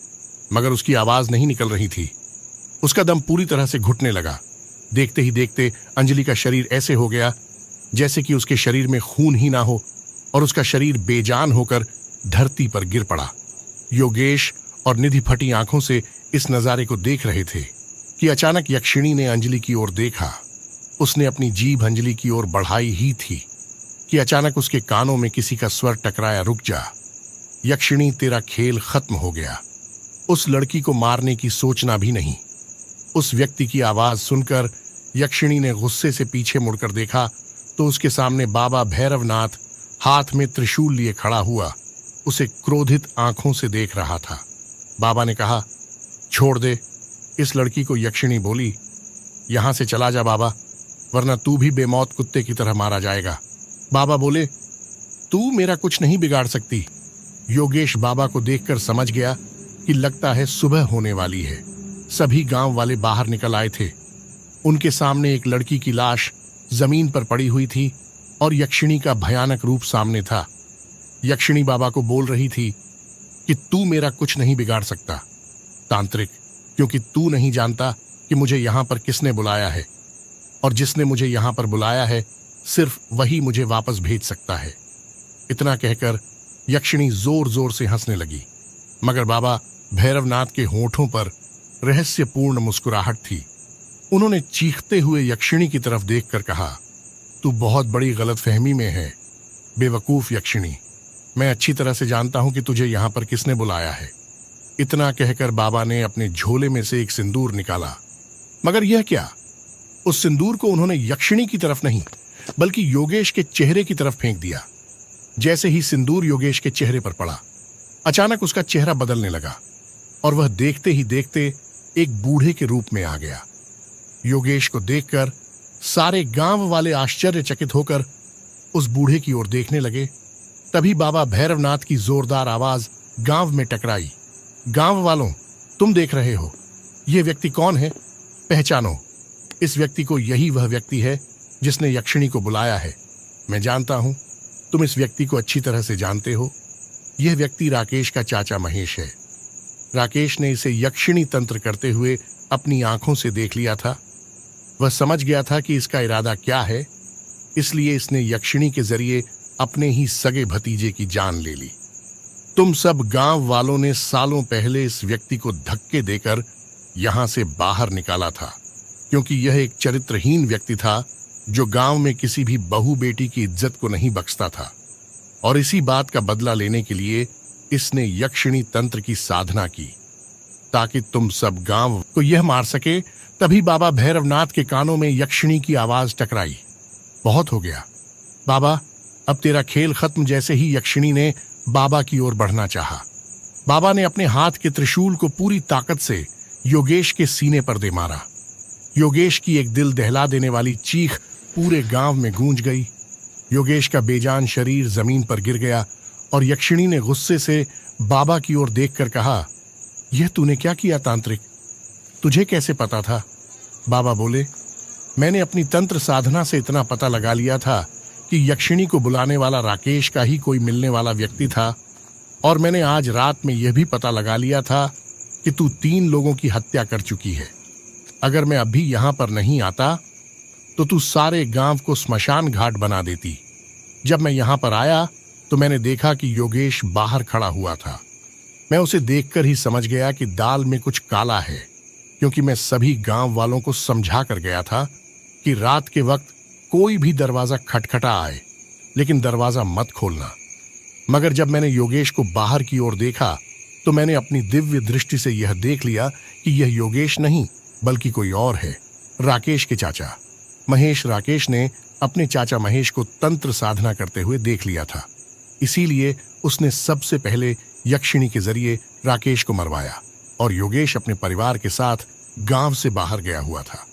मगर उसकी आवाज नहीं निकल रही थी। उसका दम पूरी तरह से घुटने लगा। देखते ही देखते अंजलि का शरीर ऐसे हो गया जैसे कि उसके शरीर में खून ही ना हो और उसका शरीर बेजान होकर धरती पर गिर पड़ा। योगेश और निधि फटी आंखों से इस नजारे को देख रहे थे कि अचानक यक्षिणी ने अंजलि की ओर देखा। उसने अपनी जीभ अंजलि की ओर बढ़ाई ही थी कि अचानक उसके कानों में किसी का स्वर टकराया, रुक जा यक्षिणी, तेरा खेल खत्म हो गया। उस लड़की को मारने की सोचना भी नहीं। उस व्यक्ति की आवाज सुनकर यक्षिणी ने गुस्से से पीछे मुड़कर देखा तो उसके सामने बाबा भैरवनाथ हाथ में त्रिशूल लिए खड़ा हुआ उसे क्रोधित आंखों से देख रहा था। बाबा ने कहा, छोड़ दे इस लड़की को। यक्षिणी बोली, यहां से चला जा बाबा, वरना तू भी बेमौत कुत्ते की तरह मारा जाएगा। बाबा बोले, तू मेरा कुछ नहीं बिगाड़ सकती। योगेश बाबा को देखकर समझ गया कि लगता है सुबह होने वाली है। सभी गांव वाले बाहर निकल आए थे। उनके सामने एक लड़की की लाश जमीन पर पड़ी हुई थी और यक्षिणी का भयानक रूप सामने था। यक्षिणी बाबा को बोल रही थी कि तू मेरा कुछ नहीं बिगाड़ सकता तांत्रिक, क्योंकि तू नहीं जानता कि मुझे यहां पर किसने बुलाया है, और जिसने मुझे यहां पर बुलाया है सिर्फ वही मुझे वापस भेज सकता है। इतना कहकर यक्षिणी जोर जोर से हंसने लगी, मगर बाबा भैरवनाथ के होठों पर रहस्यपूर्ण मुस्कुराहट थी। उन्होंने चीखते हुए यक्षिणी की तरफ देखकर कहा, तू बहुत बड़ी गलतफहमी में है बेवकूफ यक्षिणी। मैं अच्छी तरह से जानता हूं कि तुझे यहां पर किसने बुलाया है। इतना कहकर बाबा ने अपने झोले में से एक सिंदूर निकाला, मगर यह क्या? उस सिंदूर को उन्होंने यक्षिणी की तरफ नहीं बल्कि योगेश के चेहरे की तरफ फेंक दिया। जैसे ही सिंदूर योगेश के चेहरे पर पड़ा, अचानक उसका चेहरा बदलने लगा और वह देखते ही देखते एक बूढ़े के रूप में आ गया। योगेश को देखकर सारे गांव वाले आश्चर्यचकित होकर उस बूढ़े की ओर देखने लगे। तभी बाबा भैरवनाथ की जोरदार आवाज गांव में टकराई, गांव वालों, तुम देख रहे हो, यह व्यक्ति कौन है? पहचानो, इस व्यक्ति को। यही वह व्यक्ति है जिसने यक्षिणी को बुलाया है। मैं जानता हूं तुम इस व्यक्ति को अच्छी तरह से जानते हो। यह व्यक्ति राकेश का चाचा महेश है। राकेश ने इसे यक्षिणी तंत्र करते हुए अपनी आंखों से देख लिया था। वह समझ गया था कि इसका इरादा क्या है, इसलिए इसने यक्षिणी के जरिए अपने ही सगे भतीजे की जान ले ली। तुम सब गांव वालों ने सालों पहले इस व्यक्ति को धक्के देकर यहां से बाहर निकाला था, क्योंकि यह एक चरित्रहीन व्यक्ति था जो गांव में किसी भी बहू बेटी की इज्जत को नहीं बख्शता था। और इसी बात का बदला लेने के लिए इसने यक्षिणी तंत्र की साधना की ताकि तुम सब गांव को यह मार सके। तभी बाबा भैरवनाथ के कानों में यक्षिणी की आवाज टकराई, बहुत हो गया बाबा, अब तेरा खेल खत्म। जैसे ही यक्षिणी ने बाबा की ओर बढ़ना चाहा, बाबा ने अपने हाथ के त्रिशूल को पूरी ताकत से योगेश के सीने पर दे मारा। योगेश की एक दिल दहला देने वाली चीख पूरे गांव में गूंज गई। योगेश का बेजान शरीर जमीन पर गिर गया और यक्षिणी ने गुस्से से बाबा की ओर देखकर कहा, यह तूने क्या किया तांत्रिक? तुझे कैसे पता था? बाबा बोले, मैंने अपनी तंत्र साधना से इतना पता लगा लिया था कि यक्षिणी को बुलाने वाला राकेश का ही कोई मिलने वाला व्यक्ति था, और मैंने आज रात में यह भी पता लगा लिया था कि तू 3 लोगों की हत्या कर चुकी है। अगर मैं अभी यहां पर नहीं आता तो तू सारे गांव को स्मशान घाट बना देती। जब मैं यहां पर आया तो मैंने देखा कि योगेश बाहर खड़ा हुआ था। मैं उसे देखकर ही समझ गया कि दाल में कुछ काला है, क्योंकि मैं सभी गांव वालों को समझा कर गया था कि रात के वक्त कोई भी दरवाजा खटखटा आए लेकिन दरवाजा मत खोलना। मगर जब मैंने योगेश को बाहर की ओर देखा तो मैंने अपनी दिव्य दृष्टि से यह देख लिया कि यह योगेश नहीं बल्कि कोई और है, राकेश के चाचा महेश। राकेश ने अपने चाचा महेश को तंत्र साधना करते हुए देख लिया था, इसीलिए उसने सबसे पहले यक्षिणी के जरिए राकेश को मरवाया और योगेश अपने परिवार के साथ गांव से बाहर गया हुआ था।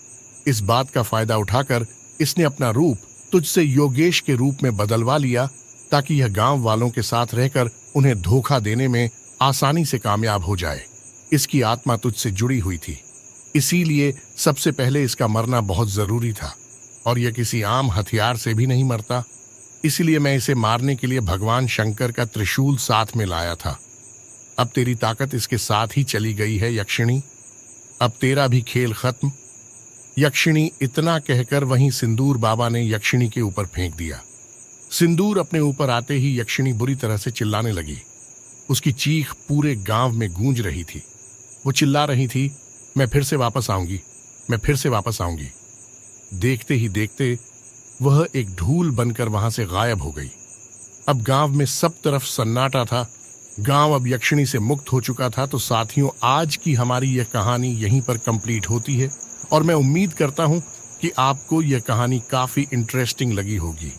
इस बात का फायदा उठाकर इसने अपना रूप तुझसे योगेश के रूप में बदलवा लिया ताकि यह गांव वालों के साथ रहकर उन्हें धोखा देने में आसानी से कामयाब हो जाए। इसकी आत्मा तुझसे जुड़ी हुई थी, इसीलिए सबसे पहले इसका मरना बहुत जरूरी था, और यह किसी आम हथियार से भी नहीं मरता। इसलिए मैं इसे मारने के लिए भगवान शंकर का त्रिशूल साथ में लाया था। अब तेरी ताकत इसके साथ ही चली गई है यक्षिणी, अब तेरा भी खेल खत्म। यक्षिणी इतना कहकर वहीं सिंदूर बाबा ने यक्षिणी के ऊपर फेंक दिया। सिंदूर अपने ऊपर आते ही यक्षिणी बुरी तरह से चिल्लाने लगी। उसकी चीख पूरे गांव में गूंज रही थी। वो चिल्ला रही थी, मैं फिर से वापस आऊंगी, मैं फिर से वापस आऊंगी। देखते ही देखते वह एक धूल बनकर वहां से गायब हो गई। अब गांव में सब तरफ सन्नाटा था। गांव अब यक्षिणी से मुक्त हो चुका था। तो साथियों, आज की हमारी यह कहानी यहीं पर कंप्लीट होती है, और मैं उम्मीद करता हूं कि आपको यह कहानी काफी इंटरेस्टिंग लगी होगी।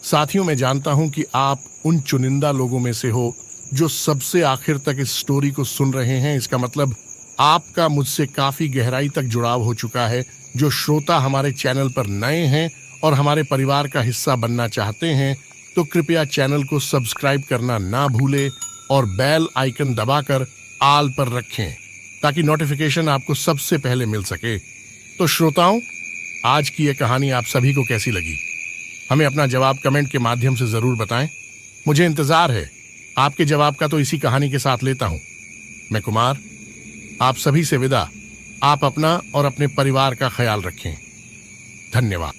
साथियों, मैं जानता हूं कि आप उन चुनिंदा लोगों में से हो जो सबसे आखिर तक इस स्टोरी को सुन रहे हैं। इसका मतलब आपका मुझसे काफी गहराई तक जुड़ाव हो चुका है। जो श्रोता हमारे चैनल पर नए हैं और हमारे परिवार का हिस्सा बनना चाहते हैं तो कृपया चैनल को सब्सक्राइब करना ना भूलें और बेल आइकन दबाकर आल पर रखें ताकि नोटिफिकेशन आपको सबसे पहले मिल सके। तो श्रोताओं, आज की यह कहानी आप सभी को कैसी लगी? हमें अपना जवाब कमेंट के माध्यम से जरूर बताएं। मुझे इंतजार है आपके जवाब का, तो इसी कहानी के साथ लेता हूं मैं कुमार। आप सभी से विदा। आप अपना और अपने परिवार का ख्याल रखें। धन्यवाद।